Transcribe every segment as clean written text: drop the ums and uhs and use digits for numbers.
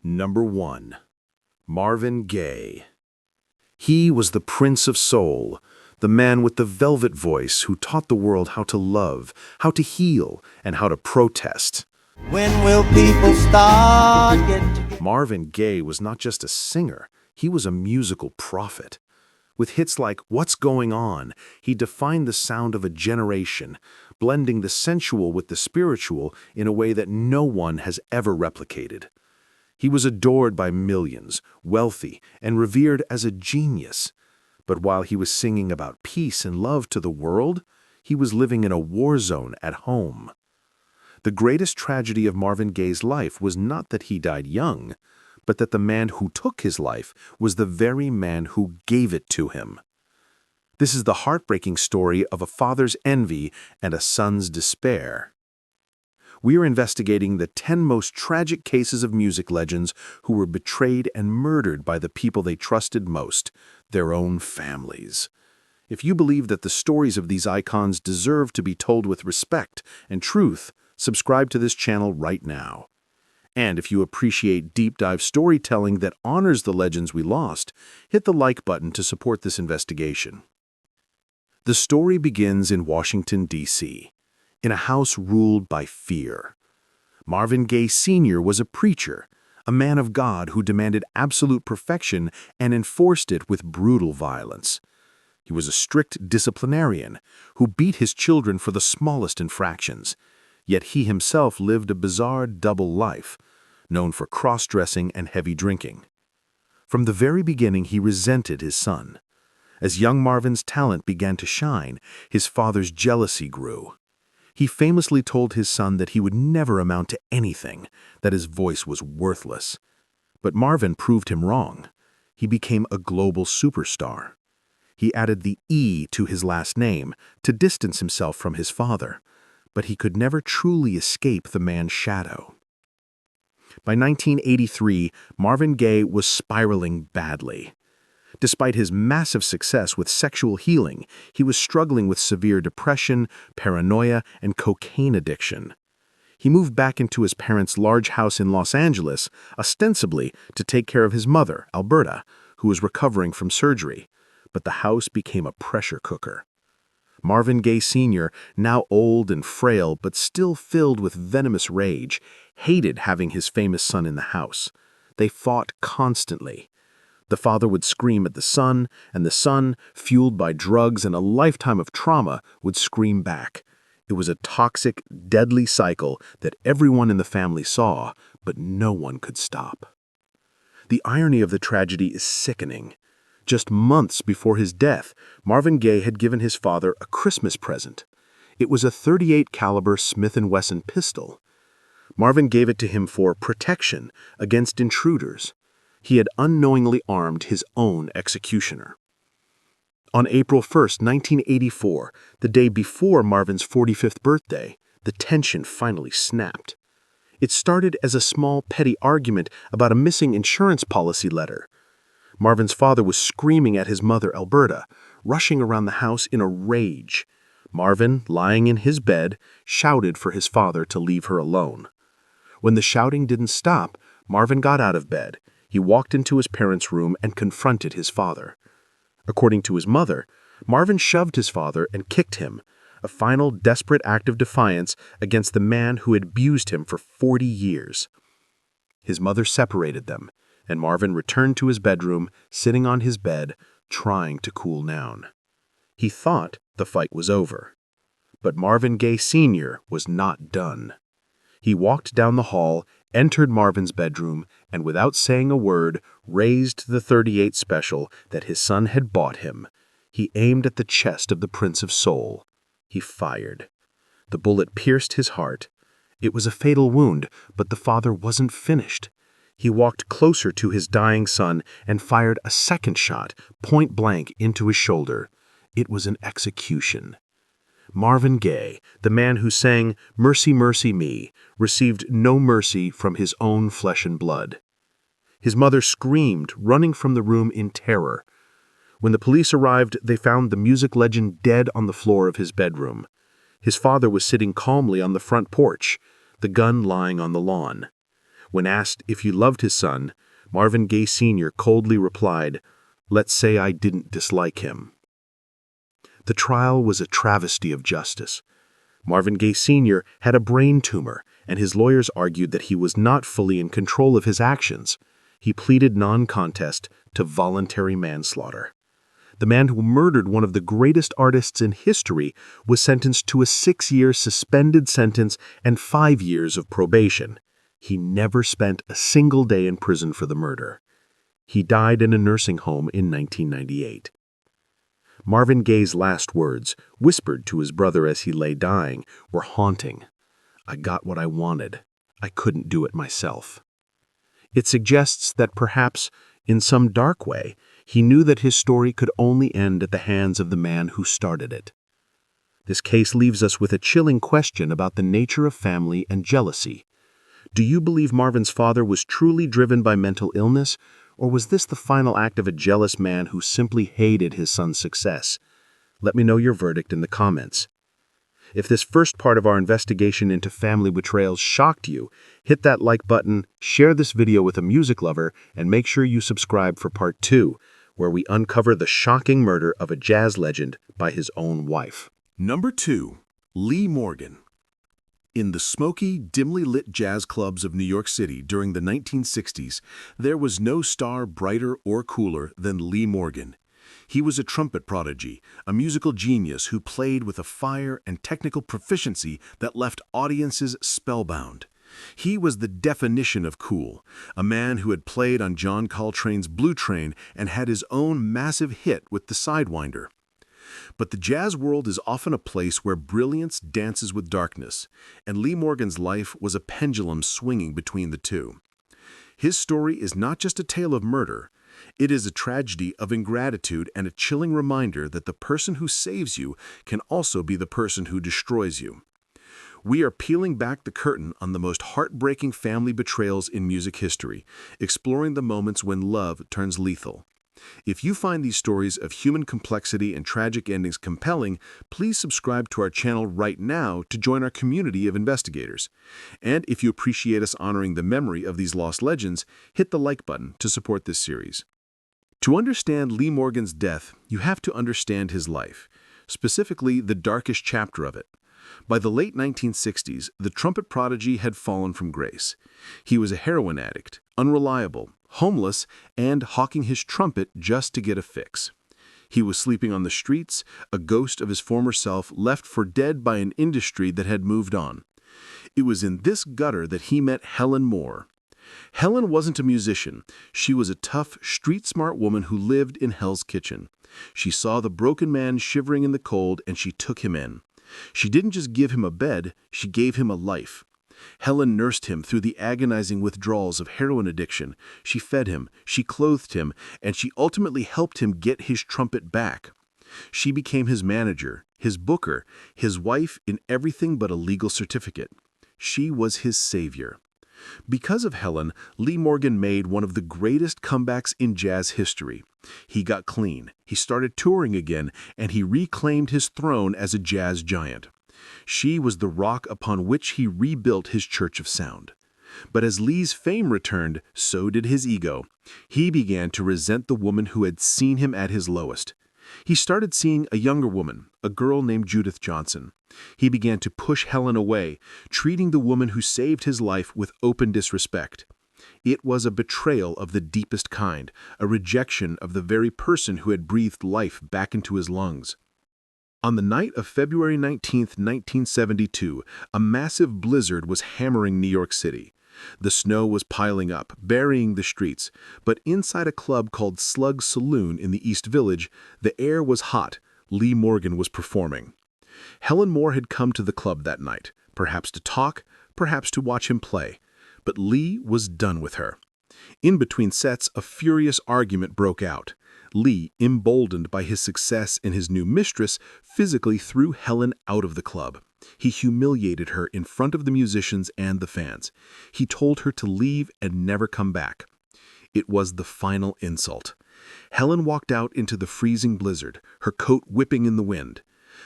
Number 1. Marvin Gaye. He was the Prince of Soul, the man with the velvet voice who taught the world how to love, how to heal, and how to protest. When will people start getting together? Marvin Gaye was not just a singer, he was a musical prophet. With hits like What's Going On, he defined the sound of a generation, blending the sensual with the spiritual in a way that no one has ever replicated. He was adored by millions, wealthy, and revered as a genius. But while he was singing about peace and love to the world, he was living in a war zone at home. The greatest tragedy of Marvin Gaye's life was not that he died young, but that the man who took his life was the very man who gave it to him. This is the heartbreaking story of a father's envy and a son's despair. We are investigating the 10 most tragic cases of music legends who were betrayed and murdered by the people they trusted most, their own families. If you believe that the stories of these icons deserve to be told with respect and truth, subscribe to this channel right now. And if you appreciate deep dive storytelling that honors the legends we lost, hit the like button to support this investigation. The story begins in Washington, D.C., in a house ruled by fear. Marvin Gaye Sr. was a preacher, a man of God who demanded absolute perfection and enforced it with brutal violence. He was a strict disciplinarian who beat his children for the smallest infractions, yet he himself lived a bizarre double life, known for cross-dressing and heavy drinking. From the very beginning, he resented his son. As young Marvin's talent began to shine, his father's jealousy grew. He famously told his son that he would never amount to anything, that his voice was worthless. But Marvin proved him wrong. He became a global superstar. He added the E to his last name to distance himself from his father, but he could never truly escape the man's shadow. By 1983, Marvin Gaye was spiraling badly. Despite his massive success with sexual healing, he was struggling with severe depression, paranoia, and cocaine addiction. He moved back into his parents' large house in Los Angeles, ostensibly to take care of his mother, Alberta, who was recovering from surgery. But the house became a pressure cooker. Marvin Gaye Sr., now old and frail but still filled with venomous rage, hated having his famous son in the house. They fought constantly. The father would scream at the son, and the son, fueled by drugs and a lifetime of trauma, would scream back. It was a toxic, deadly cycle that everyone in the family saw, but no one could stop. The irony of the tragedy is sickening. Just months before his death, Marvin Gaye had given his father a Christmas present. It was a .38 caliber Smith & Wesson pistol. Marvin gave it to him for protection against intruders. He had unknowingly armed his own executioner. On April 1, 1984, the day before Marvin's 45th birthday, the tension finally snapped. It started as a small, petty argument about a missing insurance policy letter. Marvin's father was screaming at his mother, Alberta, rushing around the house in a rage. Marvin, lying in his bed, shouted for his father to leave her alone. When the shouting didn't stop, Marvin got out of bed. He walked into his parents' room and confronted his father. According to his mother, Marvin shoved his father and kicked him, a final desperate act of defiance against the man who had abused him for 40 years. His mother separated them, and Marvin returned to his bedroom, sitting on his bed, trying to cool down. He thought the fight was over. But Marvin Gaye Sr. was not done. He walked down the hall, entered Marvin's bedroom, and without saying a word, raised the .38 special that his son had bought him. He aimed at the chest of the Prince of Soul. He fired. The bullet pierced his heart. It was a fatal wound, but the father wasn't finished. He walked closer to his dying son and fired a second shot, point blank, into his shoulder. It was an execution. Marvin Gaye, the man who sang "Mercy, Mercy Me," received no mercy from his own flesh and blood. His mother screamed, running from the room in terror. When the police arrived, they found the music legend dead on the floor of his bedroom. His father was sitting calmly on the front porch, the gun lying on the lawn. When asked if he loved his son, Marvin Gaye Sr. coldly replied, "Let's say I didn't dislike him." The trial was a travesty of justice. Marvin Gaye Sr. had a brain tumor, and his lawyers argued that he was not fully in control of his actions. He pleaded non-contest to voluntary manslaughter. The man who murdered one of the greatest artists in history was sentenced to a 6-year suspended sentence and 5 years of probation. He never spent a single day in prison for the murder. He died in a nursing home in 1998. Marvin Gaye's last words, whispered to his brother as he lay dying, were haunting. "I got what I wanted. I couldn't do it myself." It suggests that perhaps, in some dark way, he knew that his story could only end at the hands of the man who started it. This case leaves us with a chilling question about the nature of family and jealousy. Do you believe Marvin's father was truly driven by mental illness, or was this the final act of a jealous man who simply hated his son's success? Let me know your verdict in the comments. If this first part of our investigation into family betrayals shocked you, hit that like button, share this video with a music lover, and make sure you subscribe for part 2, where we uncover the shocking murder of a jazz legend by his own wife. Number 2. Lee Morgan. In the smoky, dimly lit jazz clubs of New York City during the 1960s, there was no star brighter or cooler than Lee Morgan. He was a trumpet prodigy, a musical genius who played with a fire and technical proficiency that left audiences spellbound. He was the definition of cool, a man who had played on John Coltrane's Blue Train and had his own massive hit with the Sidewinder. But the jazz world is often a place where brilliance dances with darkness, and Lee Morgan's life was a pendulum swinging between the two. His story is not just a tale of murder. It is a tragedy of ingratitude and a chilling reminder that the person who saves you can also be the person who destroys you. We are peeling back the curtain on the most heartbreaking family betrayals in music history, exploring the moments when love turns lethal. If you find these stories of human complexity and tragic endings compelling, please subscribe to our channel right now to join our community of investigators. And if you appreciate us honoring the memory of these lost legends, hit the like button to support this series. To understand Lee Morgan's death, you have to understand his life, specifically the darkest chapter of it. By the late 1960s, the trumpet prodigy had fallen from grace. He was a heroin addict, unreliable, homeless, and hawking his trumpet just to get a fix. He was sleeping on the streets, a ghost of his former self left for dead by an industry that had moved on. It was in this gutter that he met Helen Moore. Helen wasn't a musician. She was a tough, street-smart woman who lived in Hell's Kitchen. She saw the broken man shivering in the cold, and she took him in. She didn't just give him a bed, she gave him a life. Helen nursed him through the agonizing withdrawals of heroin addiction. She fed him, she clothed him, and she ultimately helped him get his trumpet back. She became his manager, his booker, his wife in everything but a legal certificate. She was his savior. Because of Helen, Lee Morgan made one of the greatest comebacks in jazz history. He got clean, he started touring again, and he reclaimed his throne as a jazz giant. She was the rock upon which he rebuilt his church of sound. But as Lee's fame returned, so did his ego. He began to resent the woman who had seen him at his lowest. He started seeing a younger woman, a girl named Judith Johnson. He began to push Helen away, treating the woman who saved his life with open disrespect. It was a betrayal of the deepest kind, a rejection of the very person who had breathed life back into his lungs. On the night of February 19, 1972, a massive blizzard was hammering New York City. The snow was piling up, burying the streets, but inside a club called Slug's Saloon in the East Village, the air was hot. Lee Morgan was performing. Helen Moore had come to the club that night, perhaps to talk, perhaps to watch him play. But Lee was done with her. In between sets, a furious argument broke out. Lee, emboldened by his success in his new mistress, physically threw Helen out of the club. He humiliated her in front of the musicians and the fans. He told her to leave and never come back. It was the final insult. Helen walked out into the freezing blizzard, her coat whipping in the wind.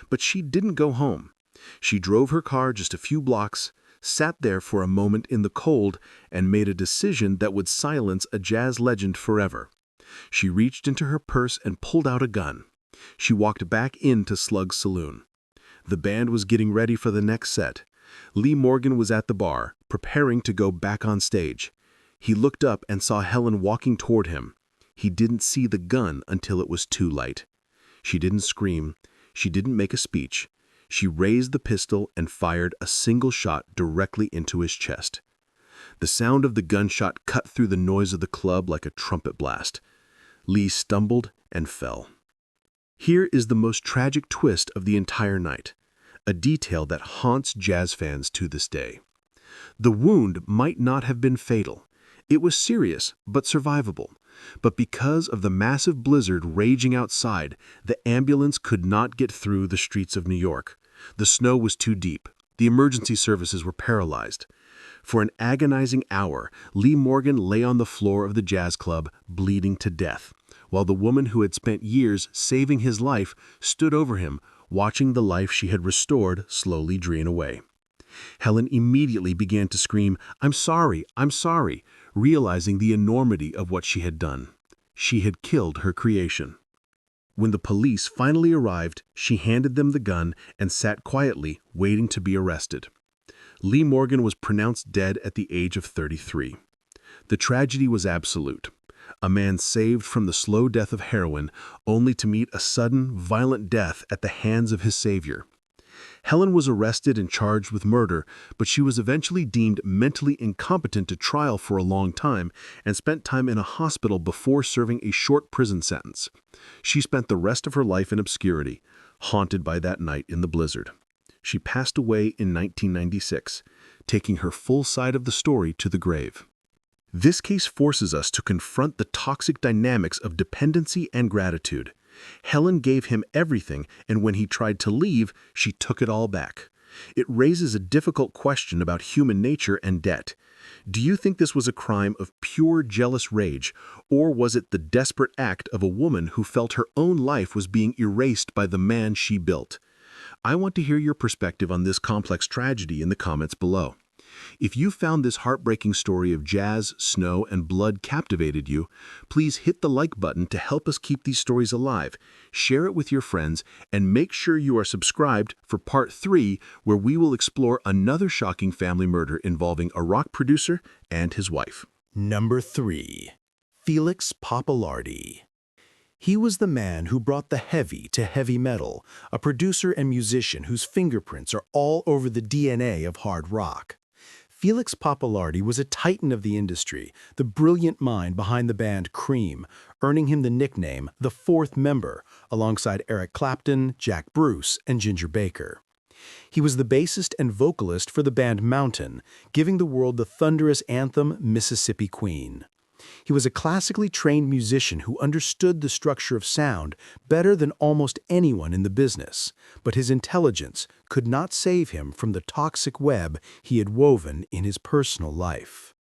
But she didn't go home. She drove her car just a few blocks, sat there for a moment in the cold, and made a decision that would silence a jazz legend forever. She reached into her purse and pulled out a gun. She walked back into Slug's saloon. The band was getting ready for the next set. Lee Morgan was at the bar, preparing to go back on stage. He looked up and saw Helen walking toward him. He didn't see the gun until it was too late. She didn't scream. She didn't make a speech. She raised the pistol and fired a single shot directly into his chest. The sound of the gunshot cut through the noise of the club like a trumpet blast. Lee stumbled and fell. Here is the most tragic twist of the entire night, a detail that haunts jazz fans to this day. The wound might not have been fatal. It was serious, but survivable. But because of the massive blizzard raging outside, the ambulance could not get through the streets of New York. The snow was too deep. The emergency services were paralyzed. For an agonizing hour, Lee Morgan lay on the floor of the jazz club, bleeding to death, while the woman who had spent years saving his life stood over him, watching the life she had restored slowly drain away. Helen immediately began to scream, I'm sorry, realizing the enormity of what she had done. She had killed her creation. When the police finally arrived, she handed them the gun and sat quietly, waiting to be arrested. Lee Morgan was pronounced dead at the age of 33. The tragedy was absolute. A man saved from the slow death of heroin, only to meet a sudden, violent death at the hands of his savior. Helen was arrested and charged with murder, but she was eventually deemed mentally incompetent to trial for a long time and spent time in a hospital before serving a short prison sentence. She spent the rest of her life in obscurity, haunted by that night in the blizzard. She passed away in 1996, taking her full side of the story to the grave. This case forces us to confront the toxic dynamics of dependency and gratitude. Helen gave him everything, and when he tried to leave, she took it all back. It raises a difficult question about human nature and debt. Do you think this was a crime of pure jealous rage, or was it the desperate act of a woman who felt her own life was being erased by the man she built? I want to hear your perspective on this complex tragedy in the comments below. If you found this heartbreaking story of jazz, snow, and blood captivated you, please hit the like button to help us keep these stories alive, share it with your friends, and make sure you are subscribed for Part 3, where we will explore another shocking family murder involving a rock producer and his wife. Number 3. Felix Pappalardi. He was the man who brought the heavy to heavy metal, a producer and musician whose fingerprints are all over the DNA of hard rock. Felix Pappalardi was a titan of the industry, the brilliant mind behind the band Cream, earning him the nickname The Fourth Member, alongside Eric Clapton, Jack Bruce, and Ginger Baker. He was the bassist and vocalist for the band Mountain, giving the world the thunderous anthem Mississippi Queen. He was a classically trained musician who understood the structure of sound better than almost anyone in the business, but his intelligence could not save him from the toxic web he had woven in his personal life.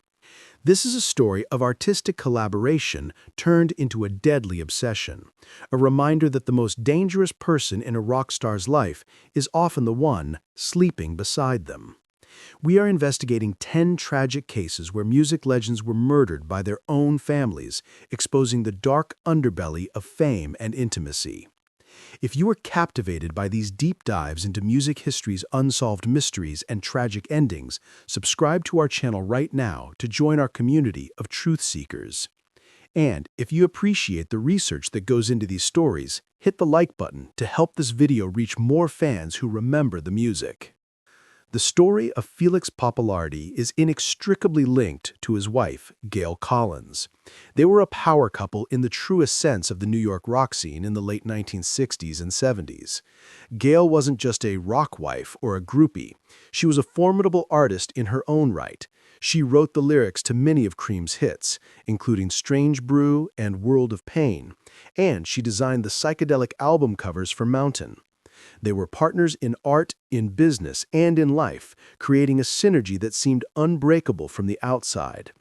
This is a story of artistic collaboration turned into a deadly obsession, a reminder that the most dangerous person in a rock star's life is often the one sleeping beside them. We are investigating 10 tragic cases where music legends were murdered by their own families, exposing the dark underbelly of fame and intimacy. If you are captivated by these deep dives into music history's unsolved mysteries and tragic endings, subscribe to our channel right now to join our community of truth seekers. And if you appreciate the research that goes into these stories, hit the like button to help this video reach more fans who remember the music. The story of Felix Pappalardi is inextricably linked to his wife, Gail Collins. They were a power couple in the truest sense of the New York rock scene in the late 1960s and 70s. Gail wasn't just a rock wife or a groupie. She was a formidable artist in her own right. She wrote the lyrics to many of Cream's hits, including Strange Brew and World of Pain, and she designed the psychedelic album covers for Mountain. They were partners in art, in business, and in life, creating a synergy that seemed unbreakable from the outside.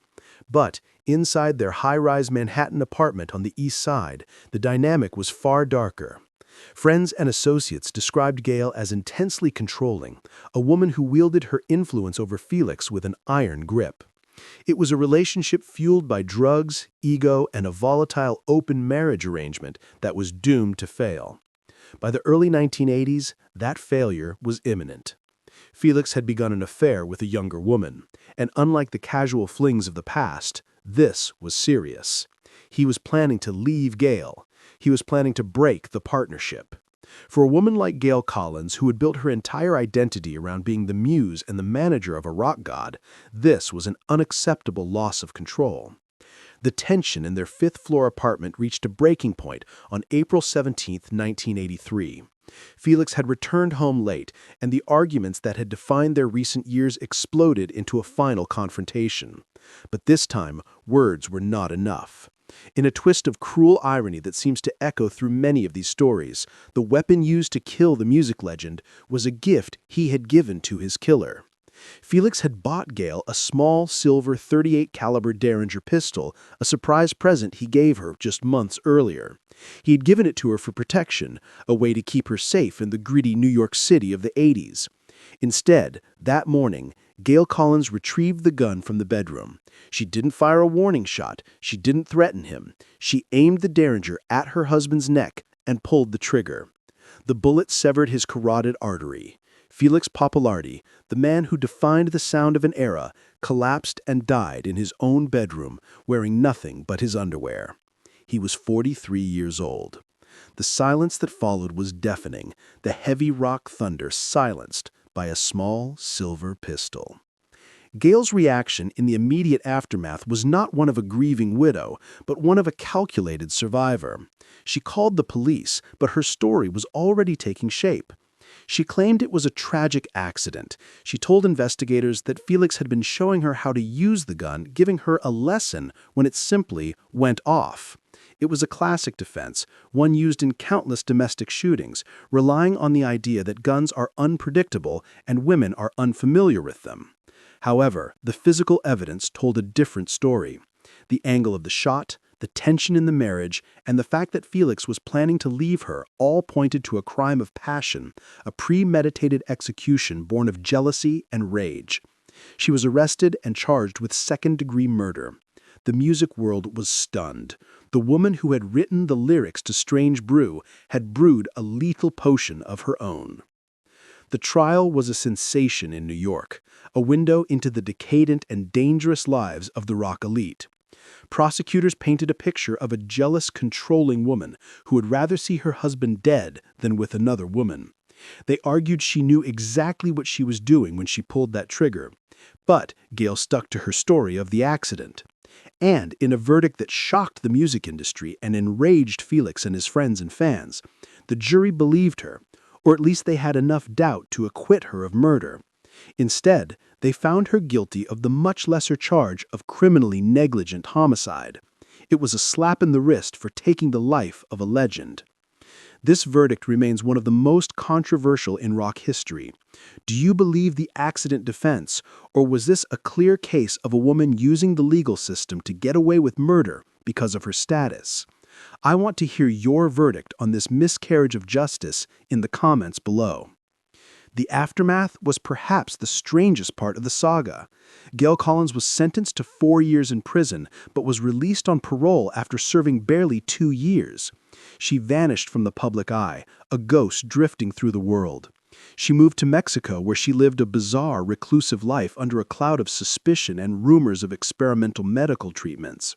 But inside their high-rise Manhattan apartment on the East Side, the dynamic was far darker. Friends and associates described Gayle as intensely controlling, a woman who wielded her influence over Felix with an iron grip. It was a relationship fueled by drugs, ego, and a volatile open marriage arrangement that was doomed to fail. By the early 1980s, that failure was imminent. Felix had begun an affair with a younger woman, and unlike the casual flings of the past, this was serious. He was planning to leave Gayle. He was planning to break the partnership. For a woman like Gayle Collins, who had built her entire identity around being the muse and the manager of a rock god, this was an unacceptable loss of control. The tension in their fifth-floor apartment reached a breaking point on April 17, 1983. Felix had returned home late, and the arguments that had defined their recent years exploded into a final confrontation. But this time, words were not enough. In a twist of cruel irony that seems to echo through many of these stories, the weapon used to kill the music legend was a gift he had given to his killer. Felix had bought Gayle a small silver .38 caliber Derringer pistol, a surprise present he gave her just months earlier. He had given it to her for protection, a way to keep her safe in the gritty New York City of the 80s. Instead, that morning, Gayle Collins retrieved the gun from the bedroom. She didn't fire a warning shot. She didn't threaten him. She aimed the Derringer at her husband's neck and pulled the trigger. The bullet severed his carotid artery. Felix Pappalardi, the man who defined the sound of an era, collapsed and died in his own bedroom, wearing nothing but his underwear. He was 43 years old. The silence that followed was deafening, the heavy rock thunder silenced by a small silver pistol. Gayle's reaction in the immediate aftermath was not one of a grieving widow, but one of a calculated survivor. She called the police, but her story was already taking shape. She claimed it was a tragic accident. She told investigators that Felix had been showing her how to use the gun, giving her a lesson when it simply went off. It was a classic defense, one used in countless domestic shootings, relying on the idea that guns are unpredictable and women are unfamiliar with them. However, the physical evidence told a different story. The angle of the shot, the tension in the marriage, and the fact that Felix was planning to leave her all pointed to a crime of passion, a premeditated execution born of jealousy and rage. She was arrested and charged with second-degree murder. The music world was stunned. The woman who had written the lyrics to Strange Brew had brewed a lethal potion of her own. The trial was a sensation in New York, a window into the decadent and dangerous lives of the rock elite. Prosecutors painted a picture of a jealous, controlling woman who would rather see her husband dead than with another woman. They argued she knew exactly what she was doing when she pulled that trigger. But Gayle stuck to her story of the accident. And in a verdict that shocked the music industry and enraged Felix and his friends and fans, the jury believed her, or at least they had enough doubt to acquit her of murder. Instead, they found her guilty of the much lesser charge of criminally negligent homicide. It was a slap in the wrist for taking the life of a legend. This verdict remains one of the most controversial in rock history. Do you believe the accident defense, or was this a clear case of a woman using the legal system to get away with murder because of her status? I want to hear your verdict on this miscarriage of justice in the comments below. The aftermath was perhaps the strangest part of the saga. Gayle Collins was sentenced to 4 years in prison, but was released on parole after serving barely 2 years. She vanished from the public eye, a ghost drifting through the world. She moved to Mexico, where she lived a bizarre, reclusive life under a cloud of suspicion and rumors of experimental medical treatments.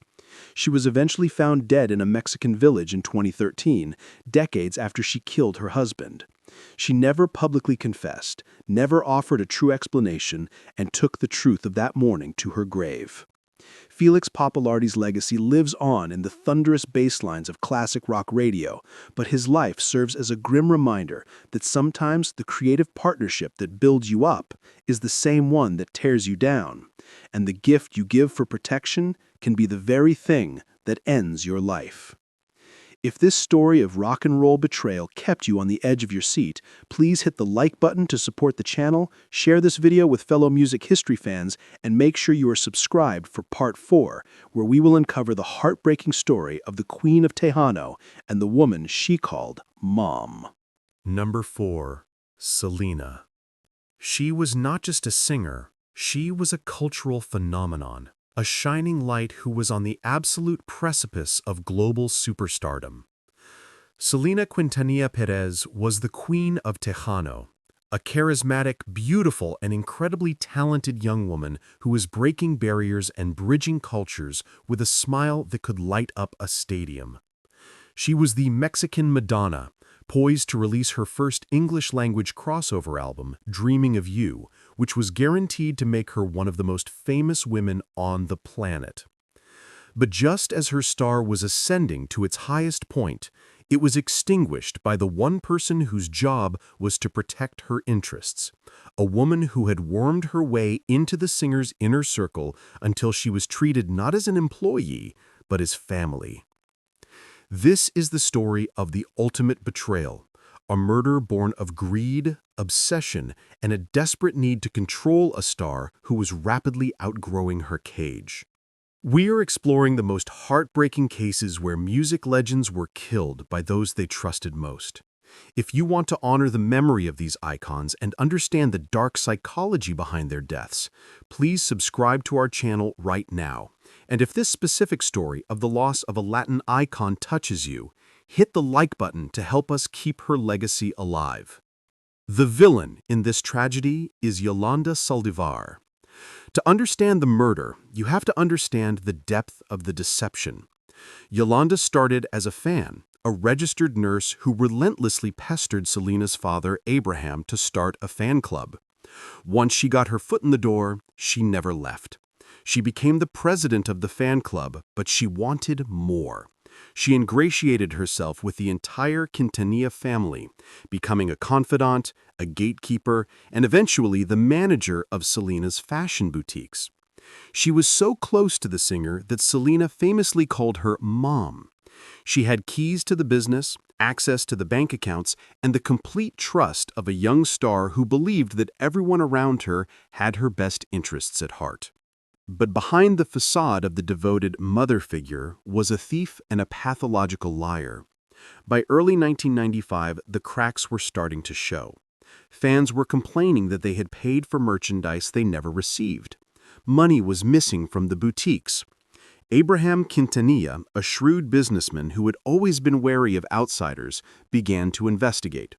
She was eventually found dead in a Mexican village in 2013, decades after she killed her husband. She never publicly confessed, never offered a true explanation, and took the truth of that morning to her grave. Felix Pappalardi's legacy lives on in the thunderous bass lines of classic rock radio, but his life serves as a grim reminder that sometimes the creative partnership that builds you up is the same one that tears you down, and the gift you give for protection can be the very thing that ends your life. If this story of rock and roll betrayal kept you on the edge of your seat, please hit the like button to support the channel, share this video with fellow music history fans, and make sure you are subscribed for Part 4, where we will uncover the heartbreaking story of the Queen of Tejano and the woman she called Mom. Number 4. Selena. She was not just a singer, she was a cultural phenomenon, a shining light who was on the absolute precipice of global superstardom. Selena Quintanilla Perez was the Queen of Tejano, a charismatic, beautiful, and incredibly talented young woman who was breaking barriers and bridging cultures with a smile that could light up a stadium. She was the Mexican Madonna, poised to release her first English-language crossover album, Dreaming of You, which was guaranteed to make her one of the most famous women on the planet. But just as her star was ascending to its highest point, it was extinguished by the one person whose job was to protect her interests, a woman who had wormed her way into the singer's inner circle until she was treated not as an employee, but as family. This is the story of the ultimate betrayal, a murder born of greed, obsession, and a desperate need to control a star who was rapidly outgrowing her cage. We are exploring the most heartbreaking cases where music legends were killed by those they trusted most. If you want to honor the memory of these icons and understand the dark psychology behind their deaths, please subscribe to our channel right now. And if this specific story of the loss of a Latin icon touches you, hit the like button to help us keep her legacy alive. The villain in this tragedy is Yolanda Saldivar. To understand the murder, you have to understand the depth of the deception. Yolanda started as a fan, a registered nurse who relentlessly pestered Selena's father, Abraham, to start a fan club. Once she got her foot in the door, she never left. She became the president of the fan club, but she wanted more. She ingratiated herself with the entire Quintanilla family, becoming a confidant, a gatekeeper, and eventually the manager of Selena's fashion boutiques. She was so close to the singer that Selena famously called her Mom. She had keys to the business, access to the bank accounts, and the complete trust of a young star who believed that everyone around her had her best interests at heart. But behind the facade of the devoted mother figure was a thief and a pathological liar. By early 1995, the cracks were starting to show. Fans were complaining that they had paid for merchandise they never received. Money was missing from the boutiques. Abraham Quintanilla, a shrewd businessman who had always been wary of outsiders, began to investigate.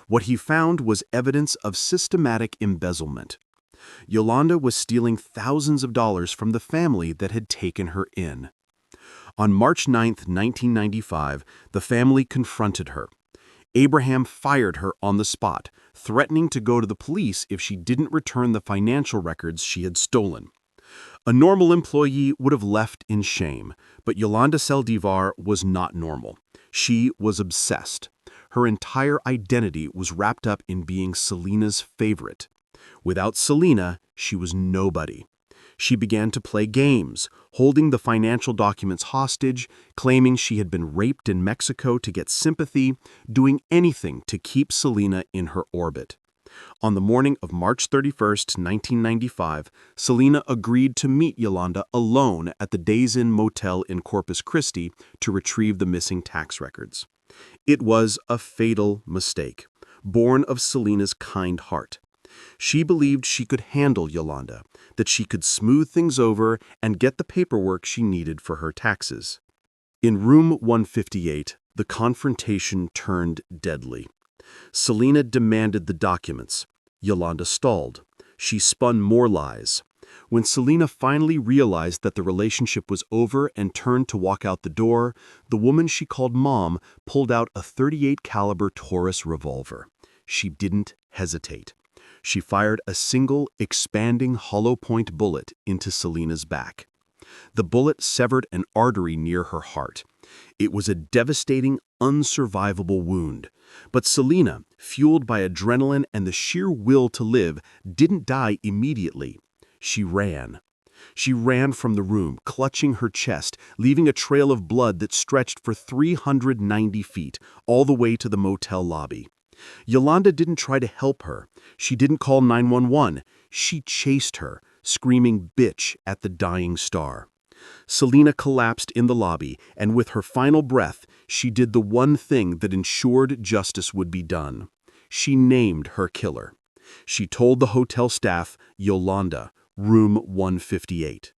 What he found was evidence of systematic embezzlement. Yolanda was stealing thousands of dollars from the family that had taken her in. On March 9, 1995, the family confronted her. Abraham fired her on the spot, threatening to go to the police if she didn't return the financial records she had stolen. A normal employee would have left in shame, but Yolanda Saldivar was not normal. She was obsessed. Her entire identity was wrapped up in being Selena's favorite. Without Selena, she was nobody. She began to play games, holding the financial documents hostage, claiming she had been raped in Mexico to get sympathy, doing anything to keep Selena in her orbit. On the morning of March 31, 1995, Selena agreed to meet Yolanda alone at the Days Inn Motel in Corpus Christi to retrieve the missing tax records. It was a fatal mistake, born of Selena's kind heart. She believed she could handle Yolanda, that she could smooth things over and get the paperwork she needed for her taxes. In room 158, the confrontation turned deadly. Selena demanded the documents. Yolanda stalled. She spun more lies. When Selena finally realized that the relationship was over and turned to walk out the door, the woman she called Mom pulled out a .38 caliber Taurus revolver. She didn't hesitate. She fired a single, expanding hollow-point bullet into Selena's back. The bullet severed an artery near her heart. It was a devastating, unsurvivable wound. But Selena, fueled by adrenaline and the sheer will to live, didn't die immediately. She ran. She ran from the room, clutching her chest, leaving a trail of blood that stretched for 390 feet, all the way to the motel lobby. Yolanda didn't try to help her. She didn't call 911. She chased her, screaming "bitch" at the dying star. Selena collapsed in the lobby, and with her final breath, she did the one thing that ensured justice would be done. She named her killer. She told the hotel staff, "Yolanda, room 158."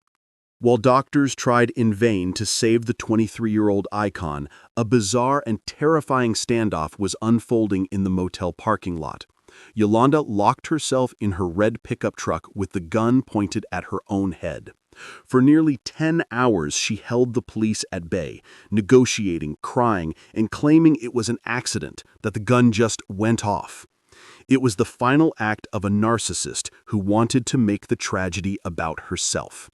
While doctors tried in vain to save the 23-year-old icon, a bizarre and terrifying standoff was unfolding in the motel parking lot. Yolanda locked herself in her red pickup truck with the gun pointed at her own head. For nearly 10 hours, she held the police at bay, negotiating, crying, and claiming it was an accident, that the gun just went off. It was the final act of a narcissist who wanted to make the tragedy about herself.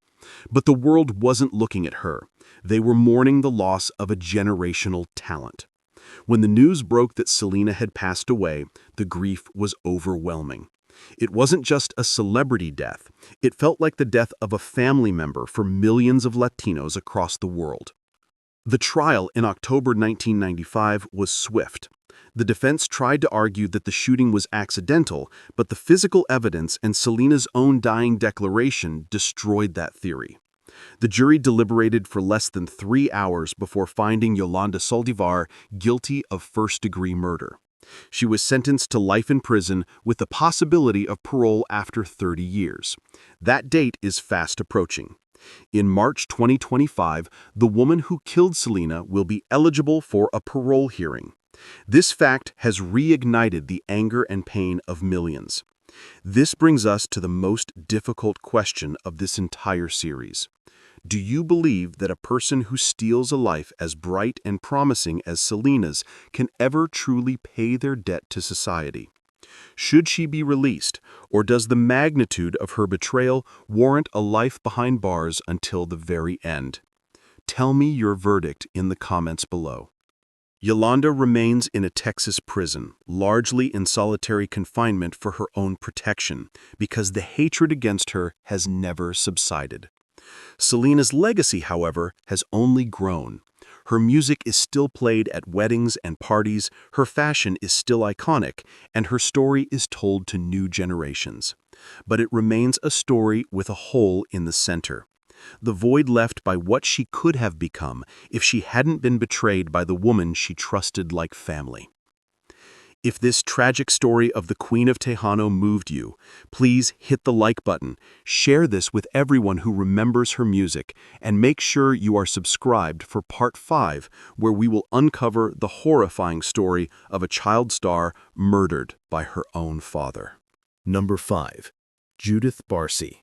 But the world wasn't looking at her. They were mourning the loss of a generational talent. When the news broke that Selena had passed away, the grief was overwhelming. It wasn't just a celebrity death. It felt like the death of a family member for millions of Latinos across the world. The trial in October 1995 was swift. The defense tried to argue that the shooting was accidental, but the physical evidence and Selena's own dying declaration destroyed that theory. The jury deliberated for less than 3 hours before finding Yolanda Saldivar guilty of first-degree murder. She was sentenced to life in prison with the possibility of parole after 30 years. That date is fast approaching. In March 2025, the woman who killed Selena will be eligible for a parole hearing. This fact has reignited the anger and pain of millions. This brings us to the most difficult question of this entire series. Do you believe that a person who steals a life as bright and promising as Selena's can ever truly pay their debt to society? Should she be released, or does the magnitude of her betrayal warrant a life behind bars until the very end? Tell me your verdict in the comments below. Yolanda remains in a Texas prison, largely in solitary confinement for her own protection, because the hatred against her has never subsided. Selena's legacy, however, has only grown. Her music is still played at weddings and parties, her fashion is still iconic, and her story is told to new generations. But it remains a story with a hole in the center. The void left by what she could have become if she hadn't been betrayed by the woman she trusted like family. If this tragic story of the Queen of Tejano moved you, please hit the like button, share this with everyone who remembers her music, and make sure you are subscribed for Part 5, where we will uncover the horrifying story of a child star murdered by her own father. Number 5. Judith Barsi.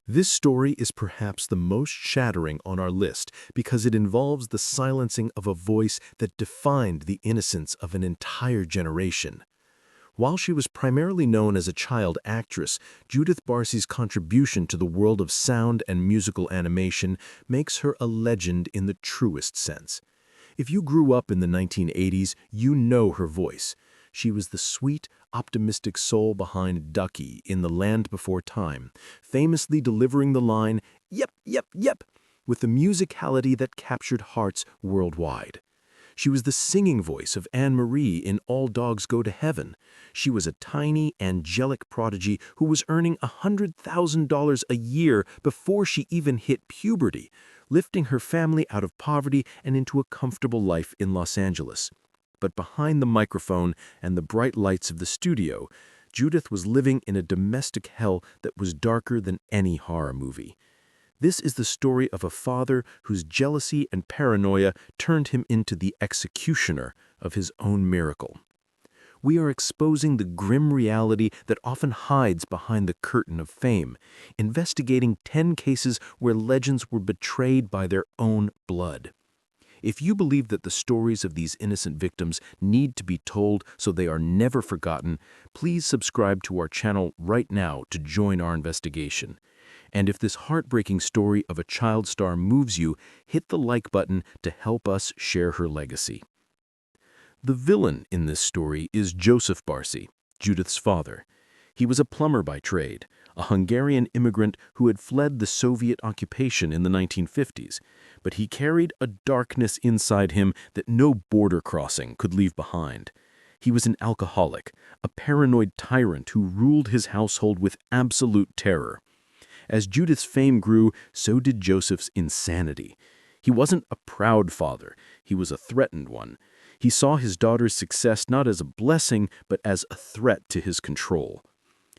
This story is perhaps the most shattering on our list because it involves the silencing of a voice that defined the innocence of an entire generation. While she was primarily known as a child actress, Judith Barsi's contribution to the world of sound and musical animation makes her a legend in the truest sense. If you grew up in the 1980s, you know her voice. She was the sweet, optimistic soul behind Ducky in The Land Before Time, famously delivering the line, "Yep, yep, yep," with the musicality that captured hearts worldwide. She was the singing voice of Anne-Marie in All Dogs Go to Heaven. She was a tiny, angelic prodigy who was earning $100,000 a year before she even hit puberty, lifting her family out of poverty and into a comfortable life in Los Angeles. But behind the microphone and the bright lights of the studio, Judith was living in a domestic hell that was darker than any horror movie. This is the story of a father whose jealousy and paranoia turned him into the executioner of his own miracle. We are exposing the grim reality that often hides behind the curtain of fame, investigating 10 cases where legends were betrayed by their own blood. If you believe that the stories of these innocent victims need to be told so they are never forgotten, please subscribe to our channel right now to join our investigation. And if this heartbreaking story of a child star moves you, hit the like button to help us share her legacy. The villain in this story is Joseph Barsi, Judith's father. He was a plumber by trade, a Hungarian immigrant who had fled the Soviet occupation in the 1950s, but he carried a darkness inside him that no border crossing could leave behind. He was an alcoholic, a paranoid tyrant who ruled his household with absolute terror. As Judith's fame grew, so did Joseph's insanity. He wasn't a proud father, he was a threatened one. He saw his daughter's success not as a blessing, but as a threat to his control.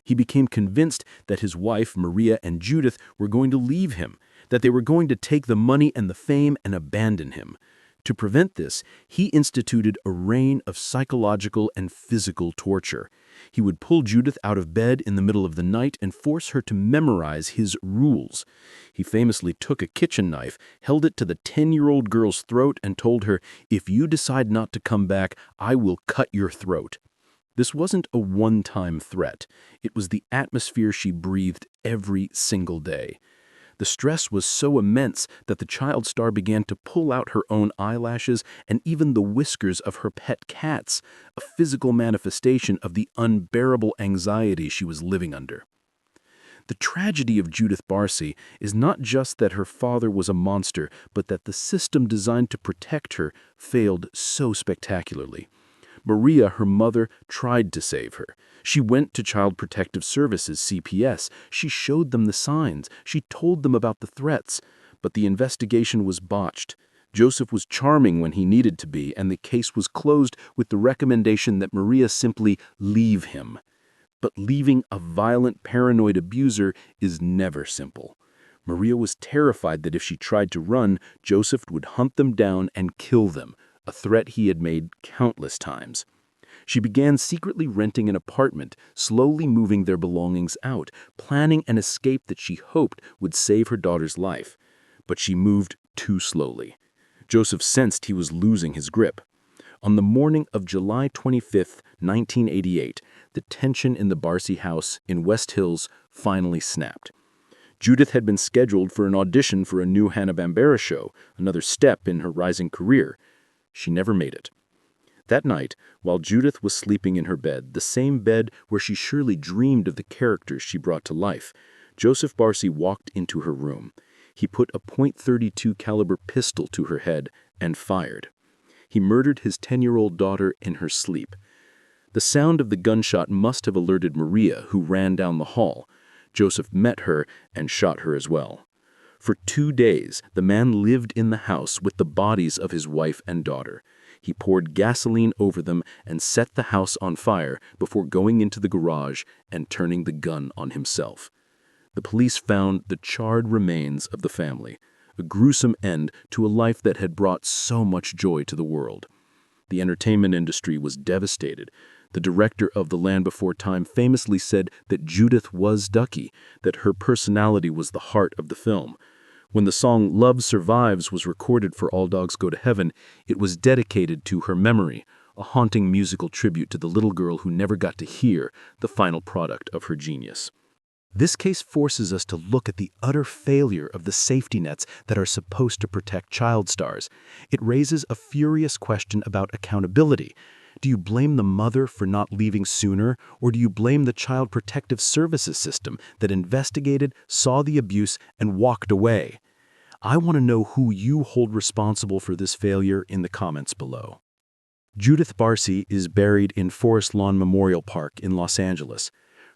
He became convinced that his wife, Maria, and Judith were going to leave him, that they were going to take the money and the fame and abandon him. To prevent this, he instituted a reign of psychological and physical torture. He would pull Judith out of bed in the middle of the night and force her to memorize his rules. He famously took a kitchen knife, held it to the 10-year-old girl's throat, and told her, "If you decide not to come back, I will cut your throat." This wasn't a one-time threat. It was the atmosphere she breathed every single day. The stress was so immense that the child star began to pull out her own eyelashes and even the whiskers of her pet cats, a physical manifestation of the unbearable anxiety she was living under. The tragedy of Judith Barsi is not just that her father was a monster, but that the system designed to protect her failed so spectacularly. Maria, her mother, tried to save her. She went to Child Protective Services, CPS. She showed them the signs. She told them about the threats. But the investigation was botched. Joseph was charming when he needed to be, and the case was closed with the recommendation that Maria simply leave him. But leaving a violent, paranoid abuser is never simple. Maria was terrified that if she tried to run, Joseph would hunt them down and kill them, a threat he had made countless times. She began secretly renting an apartment, slowly moving their belongings out, planning an escape that she hoped would save her daughter's life. But she moved too slowly. Joseph sensed he was losing his grip. On the morning of July 25, 1988, the tension in the Barsi house in West Hills finally snapped. Judith had been scheduled for an audition for a new Hanna-Barbera show, another step in her rising career. She never made it. That night, while Judith was sleeping in her bed, the same bed where she surely dreamed of the characters she brought to life, Joseph Barsi walked into her room. He put a .32 caliber pistol to her head and fired. He murdered his 10-year-old daughter in her sleep. The sound of the gunshot must have alerted Maria, who ran down the hall. Joseph met her and shot her as well. For 2 days, the man lived in the house with the bodies of his wife and daughter. He poured gasoline over them and set the house on fire before going into the garage and turning the gun on himself. The police found the charred remains of the family, a gruesome end to a life that had brought so much joy to the world. The entertainment industry was devastated. The director of The Land Before Time famously said that Judith was Ducky, that her personality was the heart of the film. When the song Love Survives was recorded for All Dogs Go to Heaven, it was dedicated to her memory, a haunting musical tribute to the little girl who never got to hear the final product of her genius. This case forces us to look at the utter failure of the safety nets that are supposed to protect child stars. It raises a furious question about accountability. Do you blame the mother for not leaving sooner, or do you blame the Child Protective Services system that investigated, saw the abuse, and walked away? I want to know who you hold responsible for this failure in the comments below. Judith Barsi is buried in Forest Lawn Memorial Park in Los Angeles.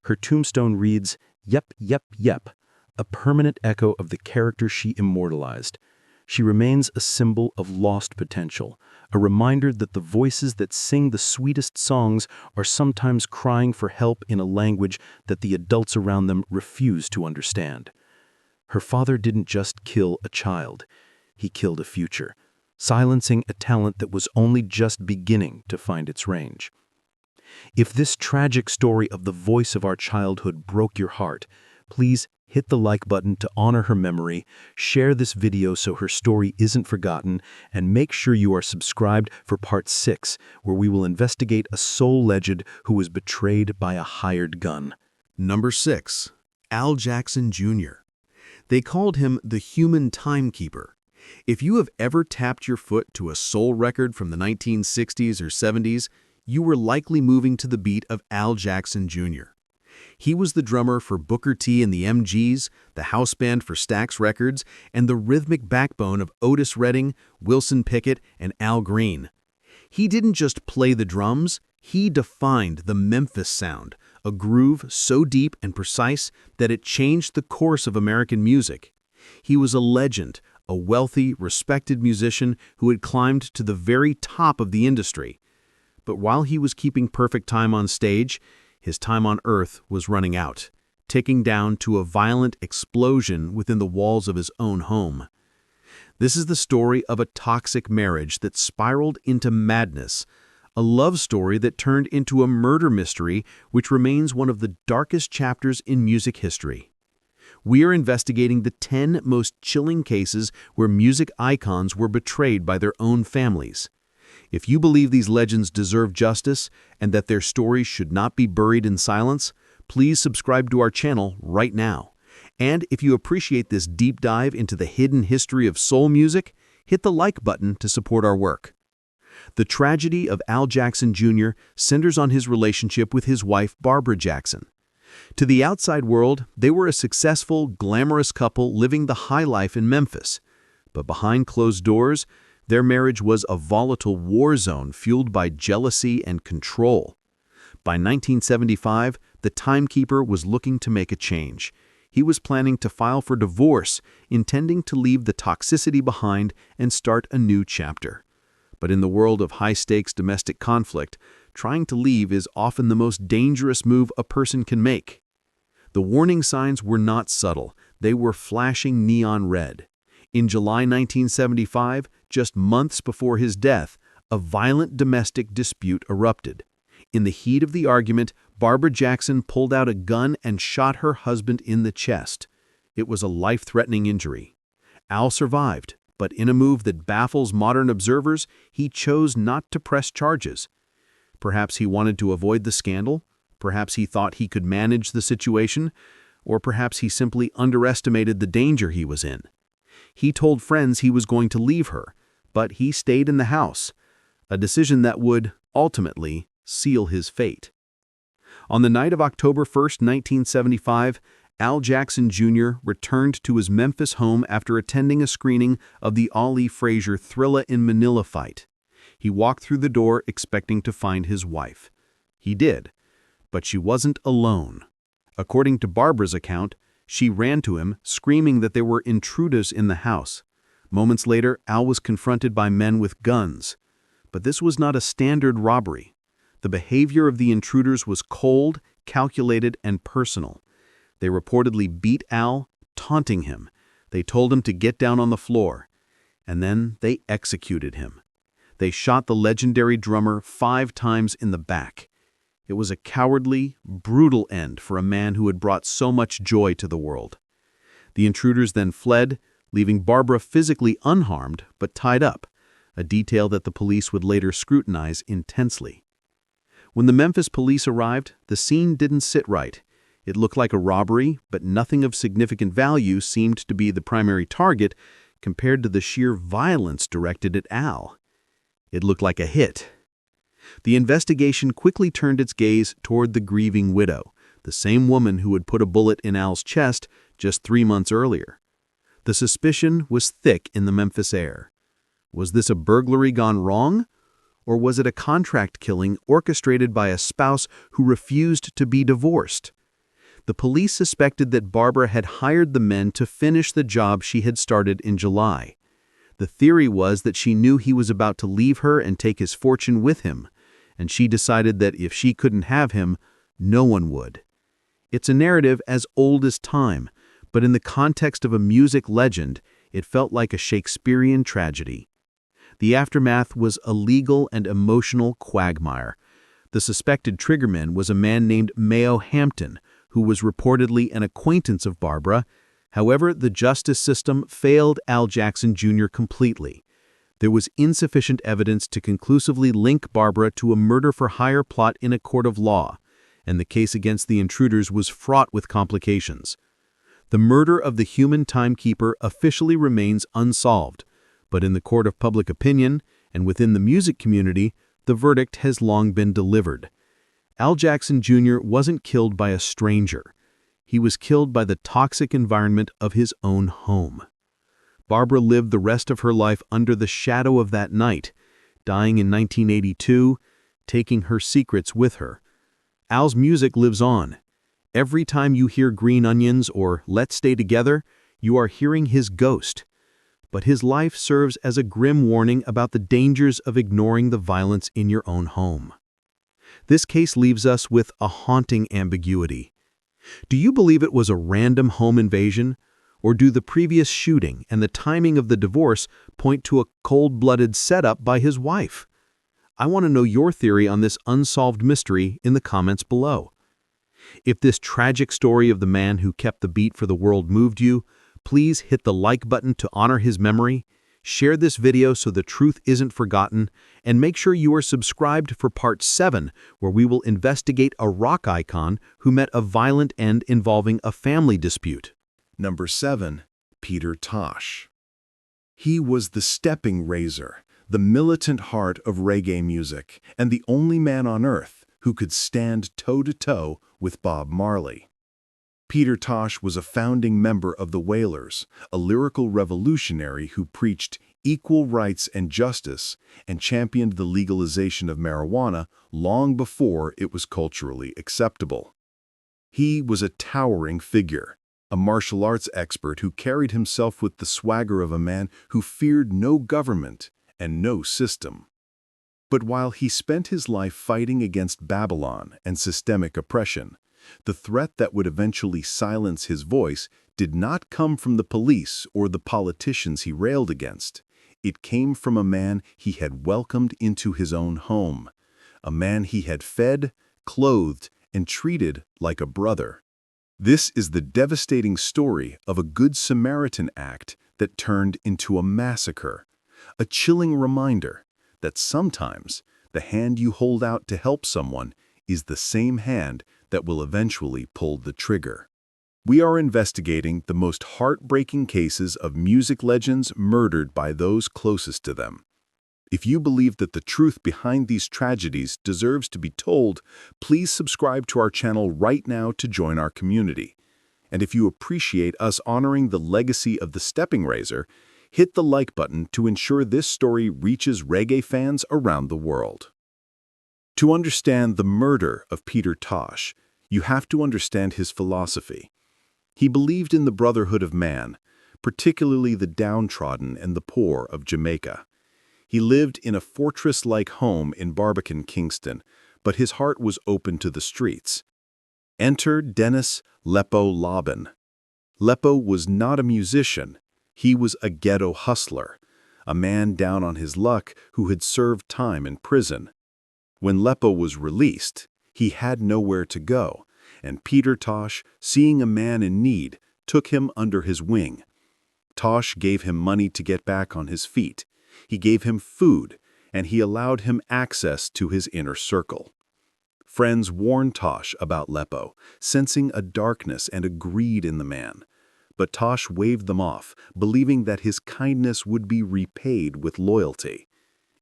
Her tombstone reads, "Yep, yep, yep," a permanent echo of the character she immortalized. She remains a symbol of lost potential, a reminder that the voices that sing the sweetest songs are sometimes crying for help in a language that the adults around them refuse to understand. Her father didn't just kill a child, he killed a future, silencing a talent that was only just beginning to find its range. If this tragic story of the voice of our childhood broke your heart, please hit the like button to honor her memory, share this video so her story isn't forgotten, and make sure you are subscribed for Part 6, where we will investigate a soul legend who was betrayed by a hired gun. Number 6. Al Jackson Jr. They called him the human timekeeper. If you have ever tapped your foot to a soul record from the 1960s or 70s, you were likely moving to the beat of Al Jackson Jr. He was the drummer for Booker T and the MGs, the house band for Stax Records, and the rhythmic backbone of Otis Redding, Wilson Pickett, and Al Green. He didn't just play the drums, he defined the Memphis sound, a groove so deep and precise that it changed the course of American music. He was a legend, a wealthy, respected musician who had climbed to the very top of the industry. But while he was keeping perfect time on stage, his time on earth was running out, ticking down to a violent explosion within the walls of his own home. This is the story of a toxic marriage that spiraled into madness, a love story that turned into a murder mystery which remains one of the darkest chapters in music history. We are investigating the 10 most chilling cases where music icons were betrayed by their own families. If you believe these legends deserve justice and that their stories should not be buried in silence, please subscribe to our channel right now. And if you appreciate this deep dive into the hidden history of soul music, hit the like button to support our work. The tragedy of Al Jackson Jr. centers on his relationship with his wife Barbara Jackson. To the outside world, they were a successful, glamorous couple living the high life in Memphis. But behind closed doors, their marriage was a volatile war zone fueled by jealousy and control. By 1975, the timekeeper was looking to make a change. He was planning to file for divorce, intending to leave the toxicity behind and start a new chapter. But in the world of high-stakes domestic conflict, trying to leave is often the most dangerous move a person can make. The warning signs were not subtle, they were flashing neon red. In July 1975, just months before his death, a violent domestic dispute erupted. In the heat of the argument, Barbara Jackson pulled out a gun and shot her husband in the chest. It was a life-threatening injury. Al survived, but in a move that baffles modern observers, he chose not to press charges. Perhaps he wanted to avoid the scandal, perhaps he thought he could manage the situation, or perhaps he simply underestimated the danger he was in. He told friends he was going to leave her, but he stayed in the house, a decision that would, ultimately, seal his fate. On the night of October 1, 1975, Al Jackson Jr. returned to his Memphis home after attending a screening of the Ali Frazier Thrilla in Manila fight. He walked through the door expecting to find his wife. He did, but she wasn't alone. According to Barbara's account, she ran to him, screaming that there were intruders in the house. Moments later, Al was confronted by men with guns. But this was not a standard robbery. The behavior of the intruders was cold, calculated, and personal. They reportedly beat Al, taunting him. They told him to get down on the floor. And then they executed him. They shot the legendary drummer 5 times in the back. It was a cowardly, brutal end for a man who had brought so much joy to the world. The intruders then fled, leaving Barbara physically unharmed but tied up, a detail that the police would later scrutinize intensely. When the Memphis police arrived, the scene didn't sit right. It looked like a robbery, but nothing of significant value seemed to be the primary target compared to the sheer violence directed at Al. It looked like a hit. The investigation quickly turned its gaze toward the grieving widow, the same woman who had put a bullet in Al's chest just 3 months earlier. The suspicion was thick in the Memphis air. Was this a burglary gone wrong? Or was it a contract killing orchestrated by a spouse who refused to be divorced? The police suspected that Barbara had hired the men to finish the job she had started in July. The theory was that she knew he was about to leave her and take his fortune with him, and she decided that if she couldn't have him, no one would. It's a narrative as old as time, but in the context of a music legend, it felt like a Shakespearean tragedy. The aftermath was a legal and emotional quagmire. The suspected triggerman was a man named Mayo Hampton, who was reportedly an acquaintance of Barbara. However, the justice system failed Al Jackson Jr. completely. There was insufficient evidence to conclusively link Barbara to a murder-for-hire plot in a court of law, and the case against the intruders was fraught with complications. The murder of the human timekeeper officially remains unsolved, but in the court of public opinion and within the music community, the verdict has long been delivered. Al Jackson Jr. wasn't killed by a stranger. He was killed by the toxic environment of his own home. Barbara lived the rest of her life under the shadow of that night, dying in 1982, taking her secrets with her. Al's music lives on. Every time you hear Green Onions or Let's Stay Together, you are hearing his ghost. But his life serves as a grim warning about the dangers of ignoring the violence in your own home. This case leaves us with a haunting ambiguity. Do you believe it was a random home invasion, or do the previous shooting and the timing of the divorce point to a cold-blooded setup by his wife? I want to know your theory on this unsolved mystery in the comments below. If this tragic story of the man who kept the beat for the world moved you, please hit the like button to honor his memory, share this video so the truth isn't forgotten, and make sure you are subscribed for Part 7, where we will investigate a rock icon who met a violent end involving a family dispute. Number 7. Peter Tosh. He was the stepping razor, the militant heart of reggae music, and the only man on earth who could stand toe-to-toe with Bob Marley. Peter Tosh was a founding member of the Wailers, a lyrical revolutionary who preached equal rights and justice and championed the legalization of marijuana long before it was culturally acceptable. He was a towering figure, a martial arts expert who carried himself with the swagger of a man who feared no government and no system. But while he spent his life fighting against Babylon and systemic oppression, the threat that would eventually silence his voice did not come from the police or the politicians he railed against. It came from a man he had welcomed into his own home, a man he had fed, clothed, and treated like a brother. This is the devastating story of a Good Samaritan act that turned into a massacre, a chilling reminder that sometimes the hand you hold out to help someone is the same hand that will eventually pull the trigger. We are investigating the most heartbreaking cases of music legends murdered by those closest to them. If you believe that the truth behind these tragedies deserves to be told, please subscribe to our channel right now to join our community. And if you appreciate us honoring the legacy of the stepping razor, hit the like button to ensure this story reaches reggae fans around the world. To understand the murder of Peter Tosh, you have to understand his philosophy. He believed in the brotherhood of man, particularly the downtrodden and the poor of Jamaica. He lived in a fortress-like home in Barbican, Kingston, but his heart was open to the streets. Enter Dennis Lepo Laban. Lepo was not a musician. He was a ghetto hustler, a man down on his luck who had served time in prison. When Lepo was released, he had nowhere to go, and Peter Tosh, seeing a man in need, took him under his wing. Tosh gave him money to get back on his feet. He gave him food, and he allowed him access to his inner circle. Friends warned Tosh about Lepo, sensing a darkness and a greed in the man. But Tosh waved them off, believing that his kindness would be repaid with loyalty.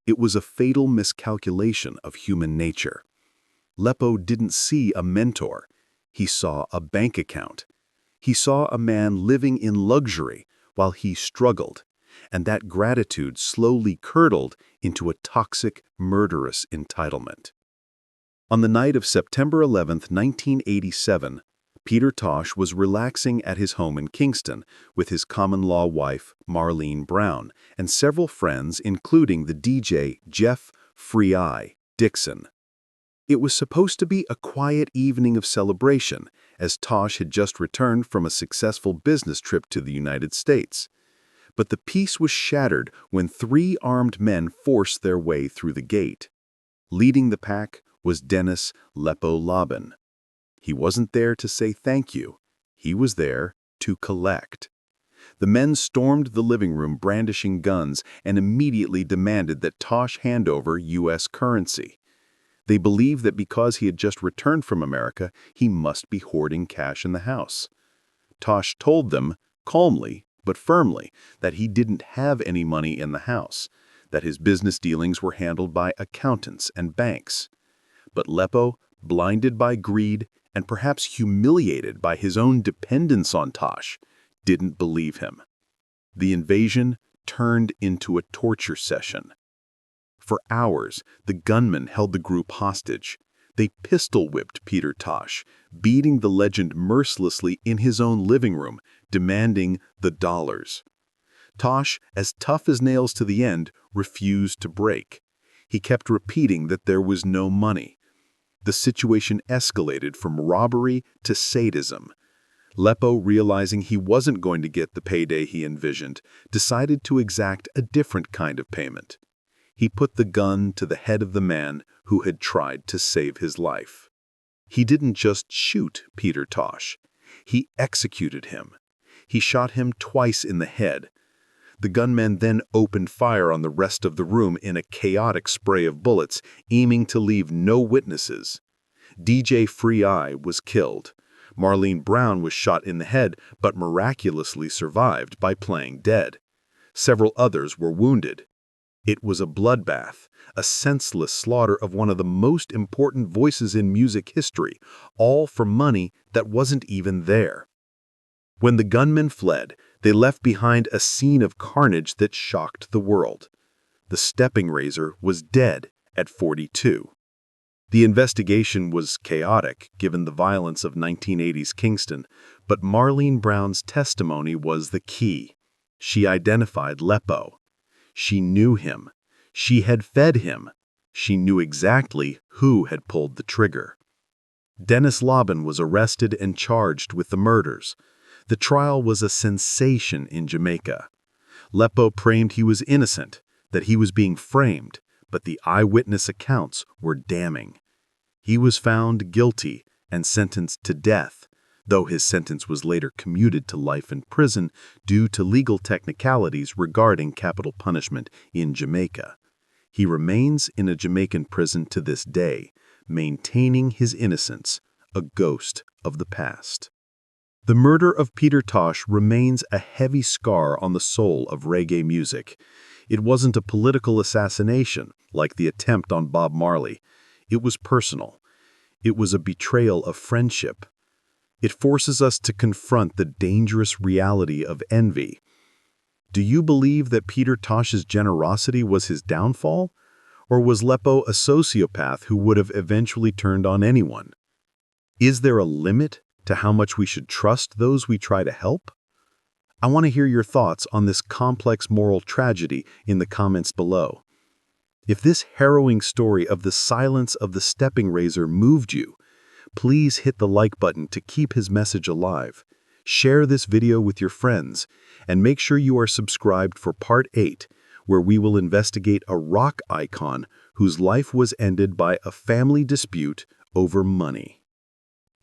It was a fatal miscalculation of human nature. Lepo didn't see a mentor. He saw a bank account. He saw a man living in luxury while he struggled, and that gratitude slowly curdled into a toxic, murderous entitlement. On the night of September 11, 1987, Peter Tosh was relaxing at his home in Kingston with his common-law wife, Marlene Brown, and several friends, including the DJ Jeff "Free Eye" Dixon. It was supposed to be a quiet evening of celebration, as Tosh had just returned from a successful business trip to the United States. But the peace was shattered when 3 armed men forced their way through the gate. Leading the pack was Dennis Lepo Laban. He wasn't there to say thank you. He was there to collect. The men stormed the living room brandishing guns and immediately demanded that Tosh hand over U.S. currency. They believed that because he had just returned from America, he must be hoarding cash in the house. Tosh told them, calmly but firmly, that he didn't have any money in the house, that his business dealings were handled by accountants and banks. But Lepo blinded by greed and perhaps humiliated by his own dependence on Tosh, didn't believe him. The invasion turned into a torture session. For hours, the gunmen held the group hostage. They pistol-whipped Peter Tosh, beating the legend mercilessly in his own living room, demanding the dollars. Tosh, as tough as nails to the end, refused to break. He kept repeating that there was no money. The situation escalated from robbery to sadism. Leppo, realizing he wasn't going to get the payday he envisioned, decided to exact a different kind of payment. He put the gun to the head of the man who had tried to save his life. He didn't just shoot Peter Tosh. He executed him. He shot him twice in the head. The gunmen then opened fire on the rest of the room in a chaotic spray of bullets, aiming to leave no witnesses. DJ Free Eye was killed. Marlene Brown was shot in the head, but miraculously survived by playing dead. Several others were wounded. It was a bloodbath, a senseless slaughter of one of the most important voices in music history, all for money that wasn't even there. When the gunmen fled, they left behind a scene of carnage that shocked the world. The stepping razor was dead at 42. The investigation was chaotic, given the violence of 1980s Kingston, but Marlene Brown's testimony was the key. She identified Leppo. She knew him. She had fed him. She knew exactly who had pulled the trigger. Dennis Laban was arrested and charged with the murders. The trial was a sensation in Jamaica. Leppo claimed he was innocent, that he was being framed, but the eyewitness accounts were damning. He was found guilty and sentenced to death, though his sentence was later commuted to life in prison due to legal technicalities regarding capital punishment in Jamaica. He remains in a Jamaican prison to this day, maintaining his innocence, a ghost of the past. The murder of Peter Tosh remains a heavy scar on the soul of reggae music. It wasn't a political assassination like the attempt on Bob Marley. It was personal. It was a betrayal of friendship. It forces us to confront the dangerous reality of envy. Do you believe that Peter Tosh's generosity was his downfall? Or was Leppo a sociopath who would have eventually turned on anyone? Is there a limit to how much we should trust those we try to help? I want to hear your thoughts on this complex moral tragedy in the comments below. If this harrowing story of the silence of the stepping razor moved you, please hit the like button to keep his message alive. Share this video with your friends, and make sure you are subscribed for Part 8, where we will investigate a rock icon whose life was ended by a family dispute over money.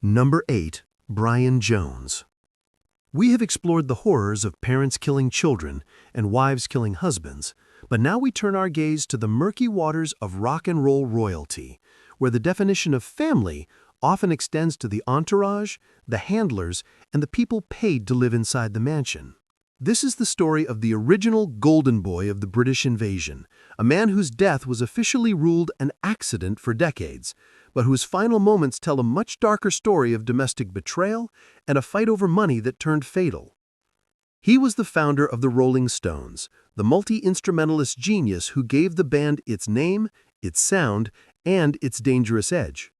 Number 8. Brian Jones. We have explored the horrors of parents killing children and wives killing husbands, but now we turn our gaze to the murky waters of rock and roll royalty, where the definition of family often extends to the entourage, the handlers, and the people paid to live inside the mansion. This is the story of the original golden boy of the British invasion, a man whose death was officially ruled an accident for decades, but whose final moments tell a much darker story of domestic betrayal and a fight over money that turned fatal. He was the founder of the Rolling Stones, the multi-instrumentalist genius who gave the band its name, its sound, and its dangerous edge.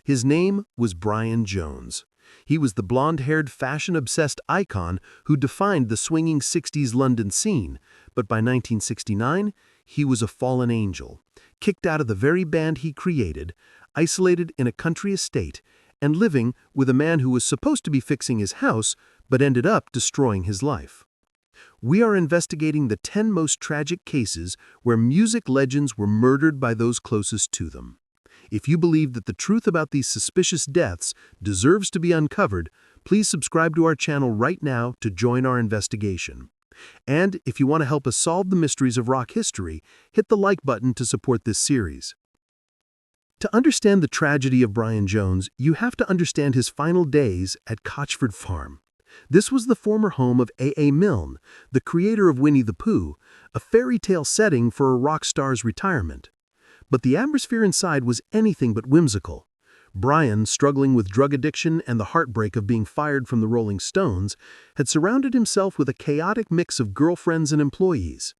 His name was Brian Jones. He was the blonde-haired, fashion-obsessed icon who defined the swinging 60s London scene, but by 1969, he was a fallen angel, kicked out of the very band he created, isolated in a country estate, and living with a man who was supposed to be fixing his house, but ended up destroying his life. We are investigating the 10 most tragic cases where music legends were murdered by those closest to them. If you believe that the truth about these suspicious deaths deserves to be uncovered, please subscribe to our channel right now to join our investigation. And if you want to help us solve the mysteries of rock history, hit the like button to support this series. To understand the tragedy of Brian Jones, you have to understand his final days at Cotchford Farm. This was the former home of A.A. Milne, the creator of Winnie the Pooh, a fairy tale setting for a rock star's retirement. But the atmosphere inside was anything but whimsical. Brian, struggling with drug addiction and the heartbreak of being fired from the Rolling Stones, had surrounded himself with a chaotic mix of girlfriends and employees.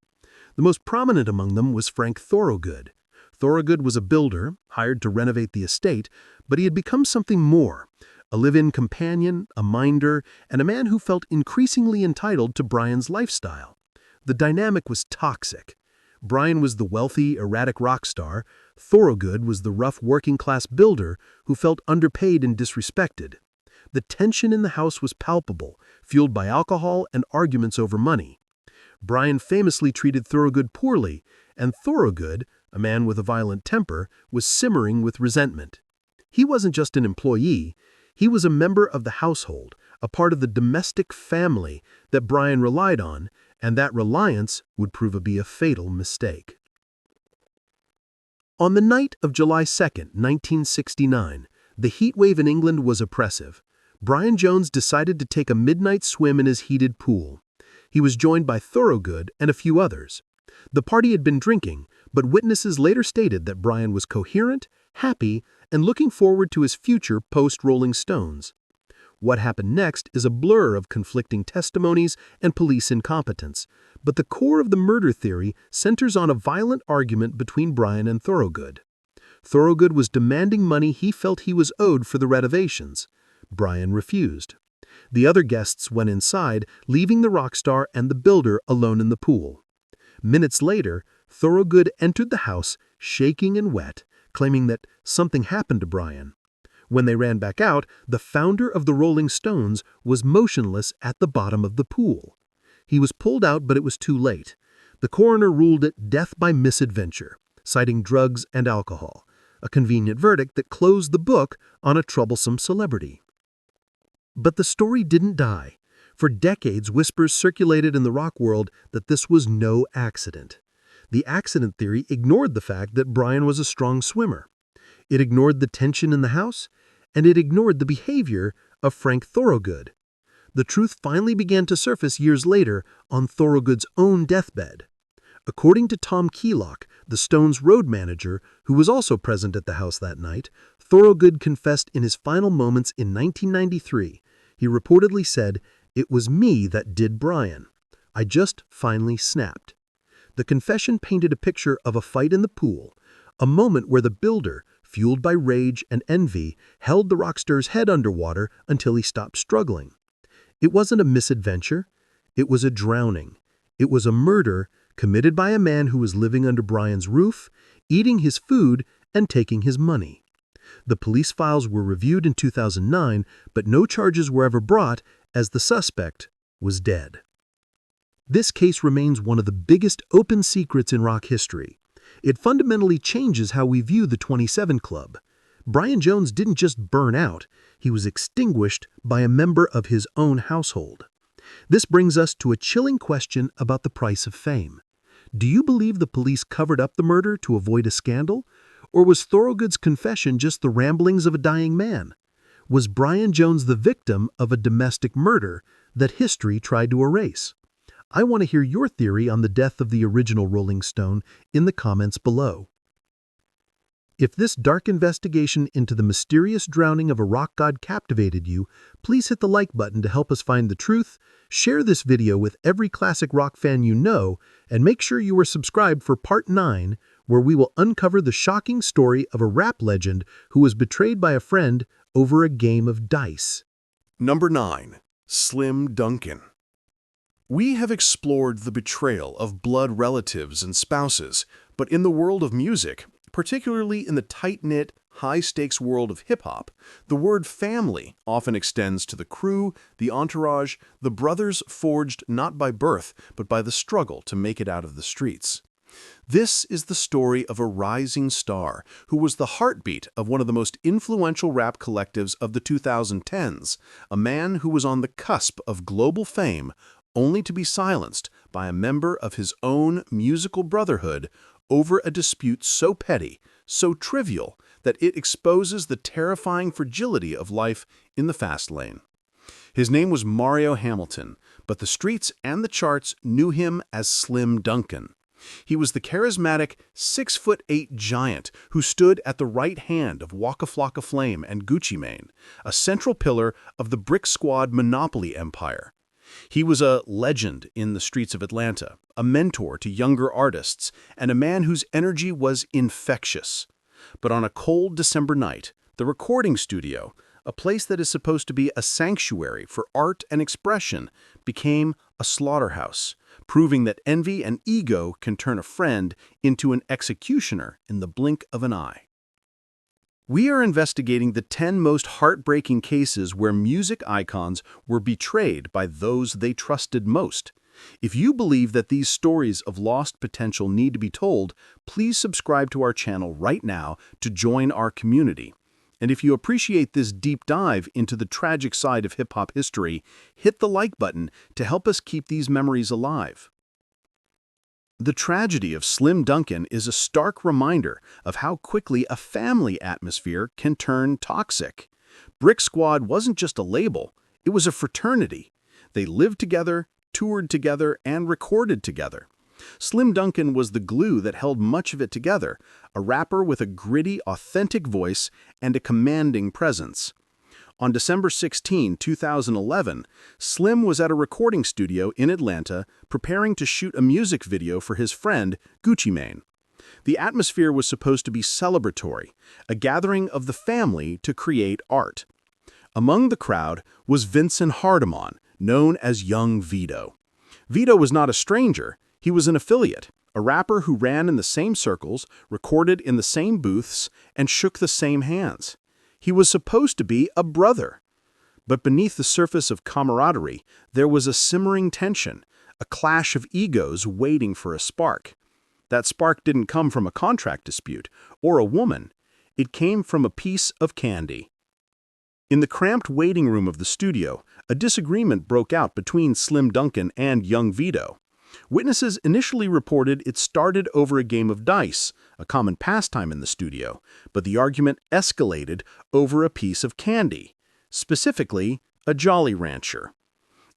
The most prominent among them was Frank Thorogood. Thorogood was a builder, hired to renovate the estate, but he had become something more: a live-in companion, a minder, and a man who felt increasingly entitled to Brian's lifestyle. The dynamic was toxic. Brian was the wealthy, erratic rock star. Thorogood was the rough working-class builder who felt underpaid and disrespected. The tension in the house was palpable, fueled by alcohol and arguments over money. Brian famously treated Thorogood poorly, and Thorogood, a man with a violent temper, was simmering with resentment. He wasn't just an employee, he was a member of the household, a part of the domestic family that Brian relied on, and that reliance would prove to be a fatal mistake. On the night of July 2, 1969, the heat wave in England was oppressive. Brian Jones decided to take a midnight swim in his heated pool. He was joined by Thorogood and a few others. The party had been drinking, but witnesses later stated that Brian was coherent, happy, and looking forward to his future post-Rolling Stones. What happened next is a blur of conflicting testimonies and police incompetence, but the core of the murder theory centers on a violent argument between Brian and Thorogood. Thorogood was demanding money he felt he was owed for the renovations. Brian refused. The other guests went inside, leaving the rock star and the builder alone in the pool. Minutes later, Thorogood entered the house, shaking and wet, claiming that something happened to Brian. When they ran back out, the founder of the Rolling Stones was motionless at the bottom of the pool. He was pulled out, but it was too late. The coroner ruled it death by misadventure, citing drugs and alcohol, a convenient verdict that closed the book on a troublesome celebrity. But the story didn't die. For decades, whispers circulated in the rock world that this was no accident. The accident theory ignored the fact that Brian was a strong swimmer. It ignored the tension in the house, and it ignored the behavior of Frank Thorogood. The truth finally began to surface years later on Thorogood's own deathbed. According to Tom Keelock, the Stones' road manager, who was also present at the house that night, Thorogood confessed in his final moments in 1993. He reportedly said, "It was me that did Brian. I just finally snapped." The confession painted a picture of a fight in the pool, a moment where the builder, fueled by rage and envy, held the rock star's head underwater until he stopped struggling. It wasn't a misadventure. It was a drowning. It was a murder committed by a man who was living under Brian's roof, eating his food, and taking his money. The police files were reviewed in 2009, but no charges were ever brought, as the suspect was dead. This case remains one of the biggest open secrets in rock history. It fundamentally changes how we view the 27 Club. Brian Jones didn't just burn out, he was extinguished by a member of his own household. This brings us to a chilling question about the price of fame. Do you believe the police covered up the murder to avoid a scandal? Or was Thorogood's confession just the ramblings of a dying man? Was Brian Jones the victim of a domestic murder that history tried to erase? I want to hear your theory on the death of the original Rolling Stone in the comments below. If this dark investigation into the mysterious drowning of a rock god captivated you, please hit the like button to help us find the truth, share this video with every classic rock fan you know, and make sure you are subscribed for Part 9, where we will uncover the shocking story of a rap legend who was betrayed by a friend over a game of dice. Number 9. Slim Dunkin. We have explored the betrayal of blood relatives and spouses, but in the world of music, particularly in the tight-knit, high-stakes world of hip-hop, the word family often extends to the crew, the entourage, the brothers forged not by birth, but by the struggle to make it out of the streets. This is the story of a rising star who was the heartbeat of one of the most influential rap collectives of the 2010s, a man who was on the cusp of global fame, only to be silenced by a member of his own musical brotherhood over a dispute so petty, so trivial, that it exposes the terrifying fragility of life in the fast lane. His name was Mario Hamilton, but the streets and the charts knew him as Slim Dunkin. He was the charismatic 6'8" giant who stood at the right hand of Waka Flocka Flame and Gucci Mane, a central pillar of the Brick Squad monopoly empire. He was a legend in the streets of Atlanta, a mentor to younger artists, and a man whose energy was infectious. But on a cold December night, the recording studio, a place that is supposed to be a sanctuary for art and expression, became a slaughterhouse, proving that envy and ego can turn a friend into an executioner in the blink of an eye. We are investigating the 10 most heartbreaking cases where music icons were betrayed by those they trusted most. If you believe that these stories of lost potential need to be told, please subscribe to our channel right now to join our community. And if you appreciate this deep dive into the tragic side of hip-hop history, hit the like button to help us keep these memories alive. The tragedy of Slim Dunkin is a stark reminder of how quickly a family atmosphere can turn toxic. Brick Squad wasn't just a label, it was a fraternity. They lived together, toured together, and recorded together. Slim Dunkin was the glue that held much of it together, a rapper with a gritty, authentic voice and a commanding presence. On December 16, 2011, Slim was at a recording studio in Atlanta preparing to shoot a music video for his friend, Gucci Mane. The atmosphere was supposed to be celebratory, a gathering of the family to create art. Among the crowd was Vincent Hardemon, known as Young Vito. Vito was not a stranger, he was an affiliate, a rapper who ran in the same circles, recorded in the same booths, and shook the same hands. He was supposed to be a brother. But beneath the surface of camaraderie, there was a simmering tension, a clash of egos waiting for a spark. That spark didn't come from a contract dispute or a woman. It came from a piece of candy. In the cramped waiting room of the studio, a disagreement broke out between Slim Dunkin and Young Vito. Witnesses initially reported it started over a game of dice, a common pastime in the studio, but the argument escalated over a piece of candy, specifically a Jolly Rancher.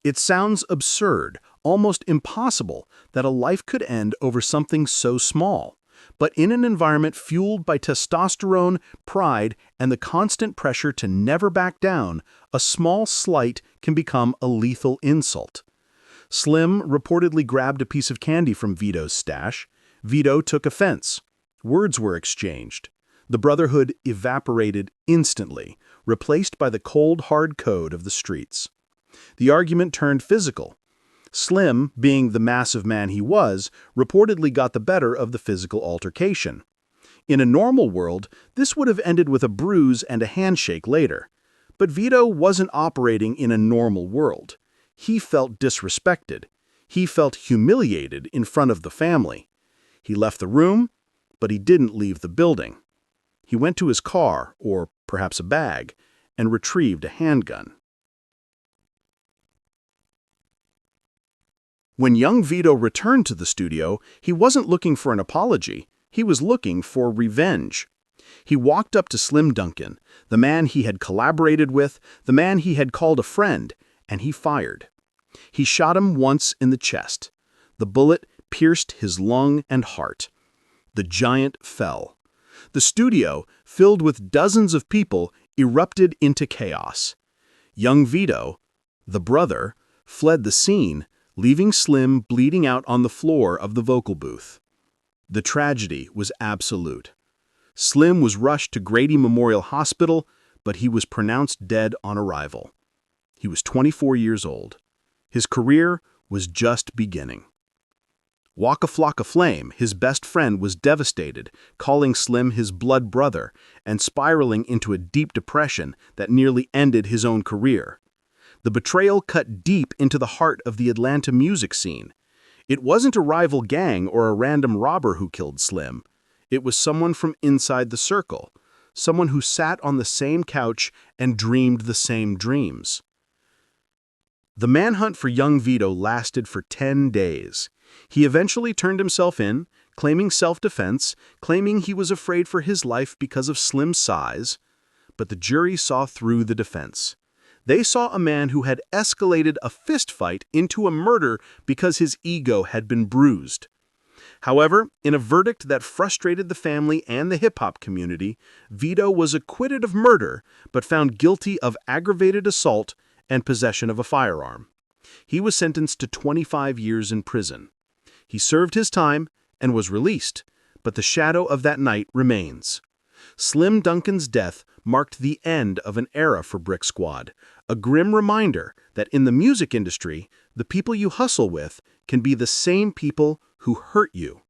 It sounds absurd, almost impossible, that a life could end over something so small. But in an environment fueled by testosterone, pride, and the constant pressure to never back down, a small slight can become a lethal insult. Slim reportedly grabbed a piece of candy from Vito's stash. Vito took offense. Words were exchanged. The brotherhood evaporated instantly, replaced by the cold, hard code of the streets. The argument turned physical. Slim, being the massive man he was, reportedly got the better of the physical altercation. In a normal world, this would have ended with a bruise and a handshake later. But Vito wasn't operating in a normal world. He felt disrespected. He felt humiliated in front of the family. He left the room, but he didn't leave the building. He went to his car, or perhaps a bag, and retrieved a handgun. When young Vito returned to the studio, he wasn't looking for an apology. He was looking for revenge. He walked up to Slim Dunkin, the man he had collaborated with, the man he had called a friend, and he fired. He shot him once in the chest. The bullet pierced his lung and heart. The giant fell. The studio, filled with dozens of people, erupted into chaos. Young Vito, the brother, fled the scene, leaving Slim bleeding out on the floor of the vocal booth. The tragedy was absolute. Slim was rushed to Grady Memorial Hospital, but he was pronounced dead on arrival. He was 24 years old. His career was just beginning. Waka Flocka Flame, his best friend, was devastated, calling Slim his blood brother and spiraling into a deep depression that nearly ended his own career. The betrayal cut deep into the heart of the Atlanta music scene. It wasn't a rival gang or a random robber who killed Slim. It was someone from inside the circle, someone who sat on the same couch and dreamed the same dreams. The manhunt for young Vito lasted for 10 days. He eventually turned himself in, claiming self-defense, claiming he was afraid for his life because of Slim's size. But the jury saw through the defense. They saw a man who had escalated a fistfight into a murder because his ego had been bruised. However, in a verdict that frustrated the family and the hip-hop community, Vito was acquitted of murder but found guilty of aggravated assault and possession of a firearm. He was sentenced to 25 years in prison. He served his time and was released, but the shadow of that night remains. Slim Dunkin's death marked the end of an era for Brick Squad, a grim reminder that in the music industry, the people you hustle with can be the same people who hurt you.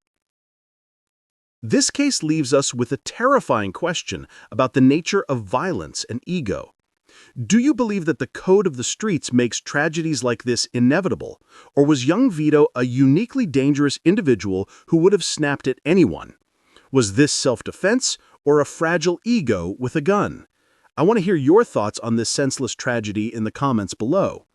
This case leaves us with a terrifying question about the nature of violence and ego. Do you believe that the code of the streets makes tragedies like this inevitable, or was young Vito a uniquely dangerous individual who would have snapped at anyone? Was this self-defense or a fragile ego with a gun? I want to hear your thoughts on this senseless tragedy in the comments below.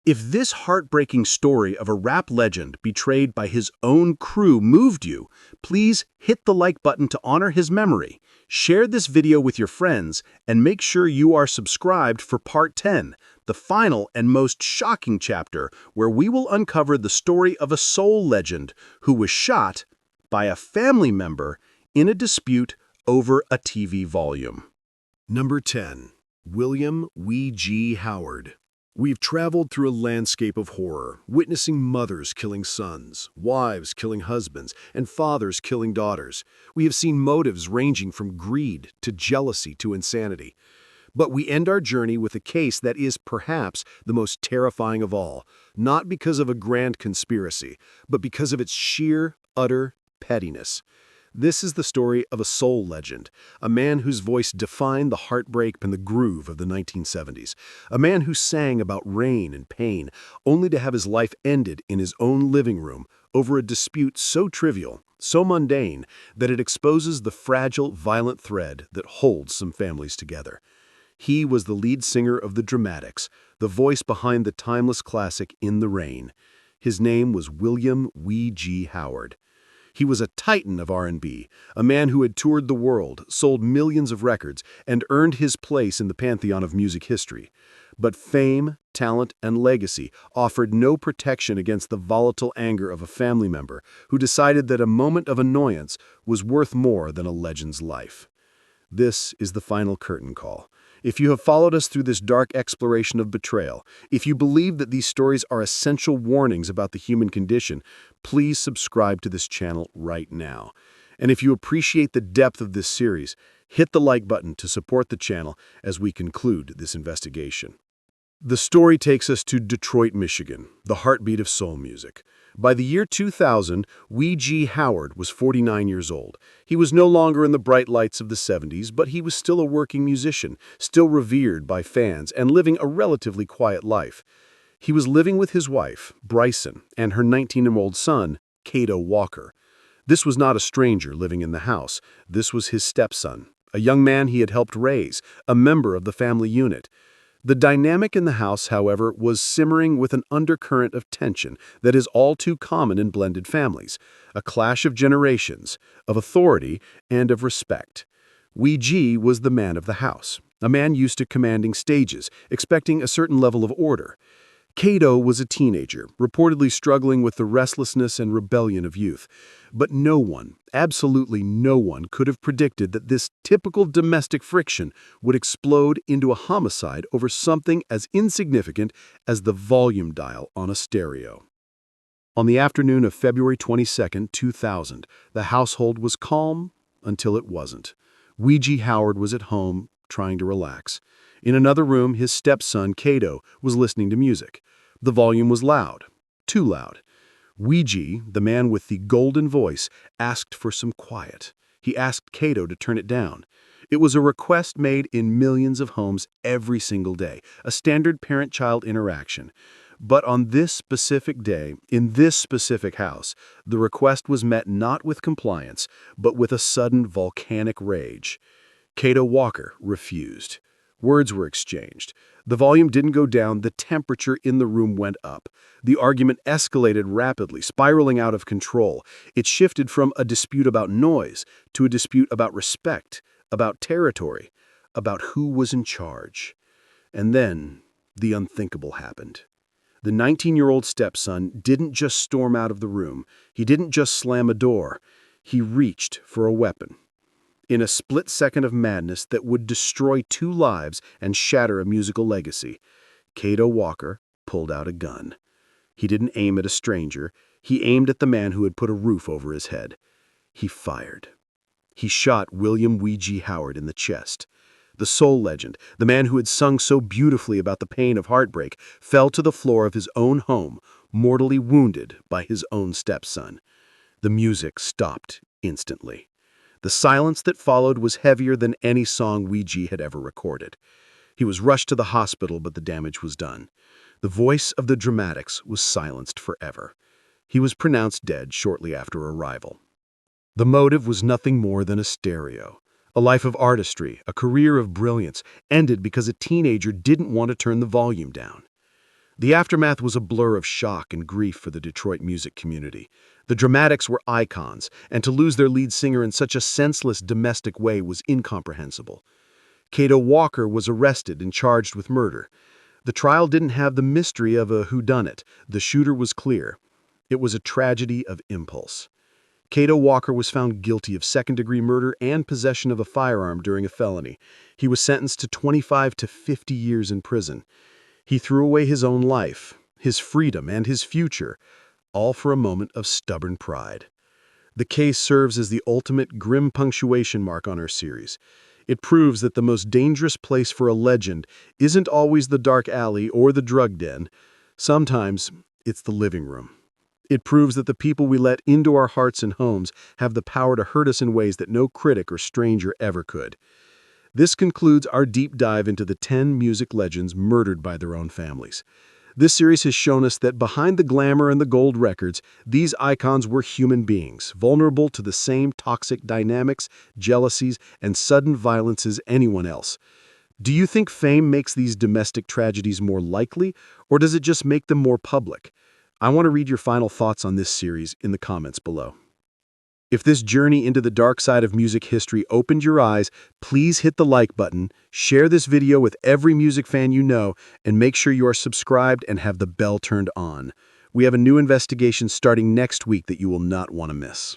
If this heartbreaking story of a rap legend betrayed by his own crew moved you, please hit the like button to honor his memory, share this video with your friends, and make sure you are subscribed for Part 10, the final and most shocking chapter where we will uncover the story of a soul legend who was shot by a family member in a dispute over a TV volume. Number 10. William Wee G. Howard. We've traveled through a landscape of horror, witnessing mothers killing sons, wives killing husbands, and fathers killing daughters. We have seen motives ranging from greed to jealousy to insanity. But we end our journey with a case that is perhaps the most terrifying of all, not because of a grand conspiracy, but because of its sheer, utter pettiness. This is the story of a soul legend, a man whose voice defined the heartbreak and the groove of the 1970s, a man who sang about rain and pain, only to have his life ended in his own living room over a dispute so trivial, so mundane, that it exposes the fragile, violent thread that holds some families together. He was the lead singer of the Dramatics, the voice behind the timeless classic In the Rain. His name was William Wee G. Howard. He was a titan of R&B, a man who had toured the world, sold millions of records, and earned his place in the pantheon of music history. But fame, talent, and legacy offered no protection against the volatile anger of a family member who decided that a moment of annoyance was worth more than a legend's life. This is the final curtain call. If you have followed us through this dark exploration of betrayal, if you believe that these stories are essential warnings about the human condition, please subscribe to this channel right now. And if you appreciate the depth of this series, hit the like button to support the channel as we conclude this investigation. The story takes us to Detroit, Michigan, the heartbeat of soul music. By the year 2000, Wee G. Howard was 49 years old. He was no longer in the bright lights of the 70s, but he was still a working musician, still revered by fans, and living a relatively quiet life. He was living with his wife, Bryson, and her 19-year-old son, Cato Walker. This was not a stranger living in the house. This was his stepson, a young man he had helped raise, a member of the family unit. The dynamic in the house, however, was simmering with an undercurrent of tension that is all too common in blended families, a clash of generations, of authority, and of respect. Wee G was the man of the house, a man used to commanding stages, expecting a certain level of order. Cato was a teenager, reportedly struggling with the restlessness and rebellion of youth. But no one, absolutely no one, could have predicted that this typical domestic friction would explode into a homicide over something as insignificant as the volume dial on a stereo. On the afternoon of February 22, 2000, the household was calm until it wasn't. Wee G. Howard was at home, trying to relax. In another room, his stepson, Cato, was listening to music. The volume was loud, too loud. Wee G., the man with the golden voice, asked for some quiet. He asked Cato to turn it down. It was a request made in millions of homes every single day, a standard parent-child interaction. But on this specific day, in this specific house, the request was met not with compliance, but with a sudden volcanic rage. Cato Walker refused. Words were exchanged. The volume didn't go down, the temperature in the room went up. The argument escalated rapidly, spiraling out of control. It shifted from a dispute about noise to a dispute about respect, about territory, about who was in charge. And then the unthinkable happened. The 19-year-old stepson didn't just storm out of the room. He didn't just slam a door. He reached for a weapon. In a split second of madness that would destroy 2 lives and shatter a musical legacy, Cato Walker pulled out a gun. He didn't aim at a stranger. He aimed at the man who had put a roof over his head. He fired. He shot William Weegee Howard in the chest. The soul legend, the man who had sung so beautifully about the pain of heartbreak, fell to the floor of his own home, mortally wounded by his own stepson. The music stopped instantly. The silence that followed was heavier than any song Weegee had ever recorded. He was rushed to the hospital, but the damage was done. The voice of the dramatics was silenced forever. He was pronounced dead shortly after arrival. The motive was nothing more than a stereo. A life of artistry, a career of brilliance, ended because a teenager didn't want to turn the volume down. The aftermath was a blur of shock and grief for the Detroit music community. The Dramatics were icons, and to lose their lead singer in such a senseless domestic way was incomprehensible. Cato Walker was arrested and charged with murder. The trial didn't have the mystery of a whodunit. The shooter was clear. It was a tragedy of impulse. Cato Walker was found guilty of second-degree murder and possession of a firearm during a felony. He was sentenced to 25 to 50 years in prison. He threw away his own life, his freedom, and his future, all for a moment of stubborn pride. The case serves as the ultimate grim punctuation mark on our series. It proves that the most dangerous place for a legend isn't always the dark alley or the drug den. Sometimes it's the living room. It proves that the people we let into our hearts and homes have the power to hurt us in ways that no critic or stranger ever could. This concludes our deep dive into the 10 music legends murdered by their own families. This series has shown us that behind the glamour and the gold records, these icons were human beings, vulnerable to the same toxic dynamics, jealousies, and sudden violence as anyone else. Do you think fame makes these domestic tragedies more likely, or does it just make them more public? I want to read your final thoughts on this series in the comments below. If this journey into the dark side of music history opened your eyes, please hit the like button, share this video with every music fan you know, and make sure you are subscribed and have the bell turned on. We have a new investigation starting next week that you will not want to miss.